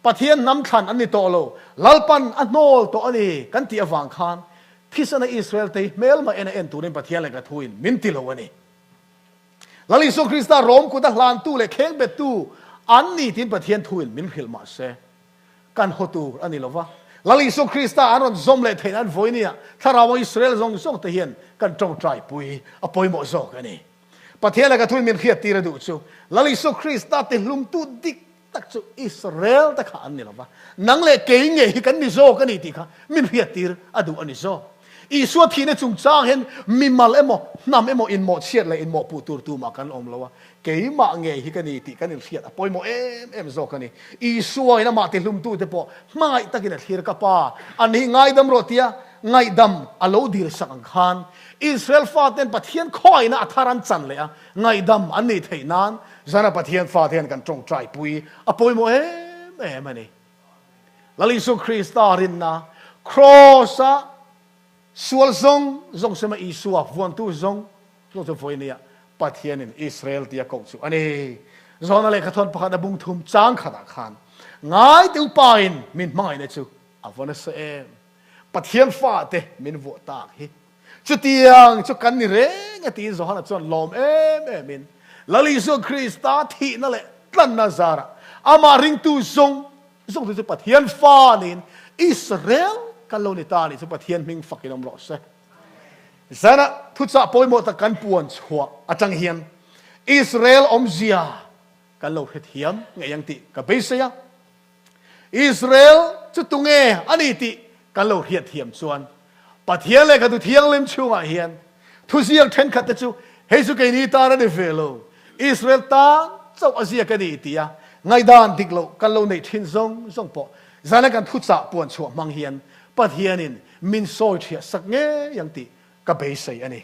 Speaker 1: ปะเทียนน้ำขันอันนี้โตโลลาลปันอันโนลโตอันนี้กันที่ฟังคานที่สนอิสราเอลที่เมลมาเอ็นตูรินปะเทียนเลยกระทุนมินติโลวันนี้ลาลิโซคริสตาโรมกุดลานตู้เลยเข่งเบ็ดตู้อันนี้ที่ปะเทียนทุนมินพิลมาเซกันฮอตูอันนี้หรอวะลาลิโซคริสตาอันนั้นซอมเลเทนันโวยเนี่ยถ้าเราอิสราเอลซงเทียนกันจงใจปุยอปอยโมโซกันนี่ปะเทียนอะไรกันทุนมินเขียดตีระดูจูลาลิโซคริสตาติลุมตูดิกตักจูอิสราเอลตะขาอันนี้หรอวะนังเลเกยเงยกันนิโซกันนี่ที่ค่ะมินเขียดตีระดูอันนี้โซอีส่วนที่เนี่ยจุงจ้างเห็นมีมาเลมอนำอินโมเชียดเลยอินโมปูตูตูมากันอมแล้ววะเกี่ยมาเงยฮิกันนี่ติกันนี่เชียดปอยโมโซกันนี่อีส่วนนะมาติลุมตูเตปอไม่ตะกินเทียร์กับป้าอันนี้ง่ายดำรถเตียง่ายดำอโลดีร์สังขารอิสราเอลฟาเทนปะเทียนคอยนะอัธารันจันเลยอ่ะง่ายดำอันนี้เท่านั้นจานะปะเทียนฟาเทนกันจงใจปุยปอยโมมันนี่ลาลิสุคริสตารินนะครอสะส่วนซงสมัยอิสวาวันตู้ซงจะพูดเนี่ยปะเทียนอิสราเอลที่จะกงสุอันนี้ซอนอะไรขัดทนประคันบุงทุมจางขนาดขันง่ายติวปายนมินไม่เนี่ยจูอวันเสปะเทียนฟ้าเตมินวัวตากฮิจุดเตียงจุดกันนี่เร่งตีนซอนจวนลมมินลาลิโซคริสตาที่นั่นแหละตั้งนาซาระอามาริงตู้ซงตัวปะเทียนฟ้านี่อิสราเอลกันโลนิตานี่สุปะเทียนมิงฟักกินอมรสเซ่ซานะทุกสัปปอยโมตะกันปวนชัวอาจังเฮียนอิสราเอลอมเซียกันโลเฮียมไงยังติกับเบสยาอิสราเอลจุดตุงอันนี้ติกันโลเฮียเทียมส่วนปะเทียนเลยกันตุเทียงเล่มชัวเฮียนทุเสียงเทนขัดจูเฮสุกัยนิตาระเดเฟโลอิสราเอลตาเจ้าอาเซียกันนี่ติยาไงด้านติกโลกันโลในทินซงปอซานะกันทุกสัปปวนชัวมังเฮียนปะเทียนินมินโซเทียสักเงยังติกับเบสอันนี้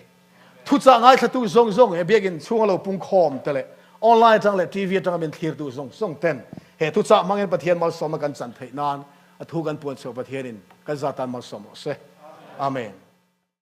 Speaker 1: ทุกอย่างง่ายถ้าตู้ซงเบียกินช่วงเราปุ่งคอมแต่เลยออนไลน์จังเลยทีวีจังเป็นทีร์ตู้ซงเต้นเหตุทุกอย่างมังเงินปะเทียนมาสมกันสันเทนานทุกันปวนโซปะเทียนินกันซาตันมาสมเสอาเมน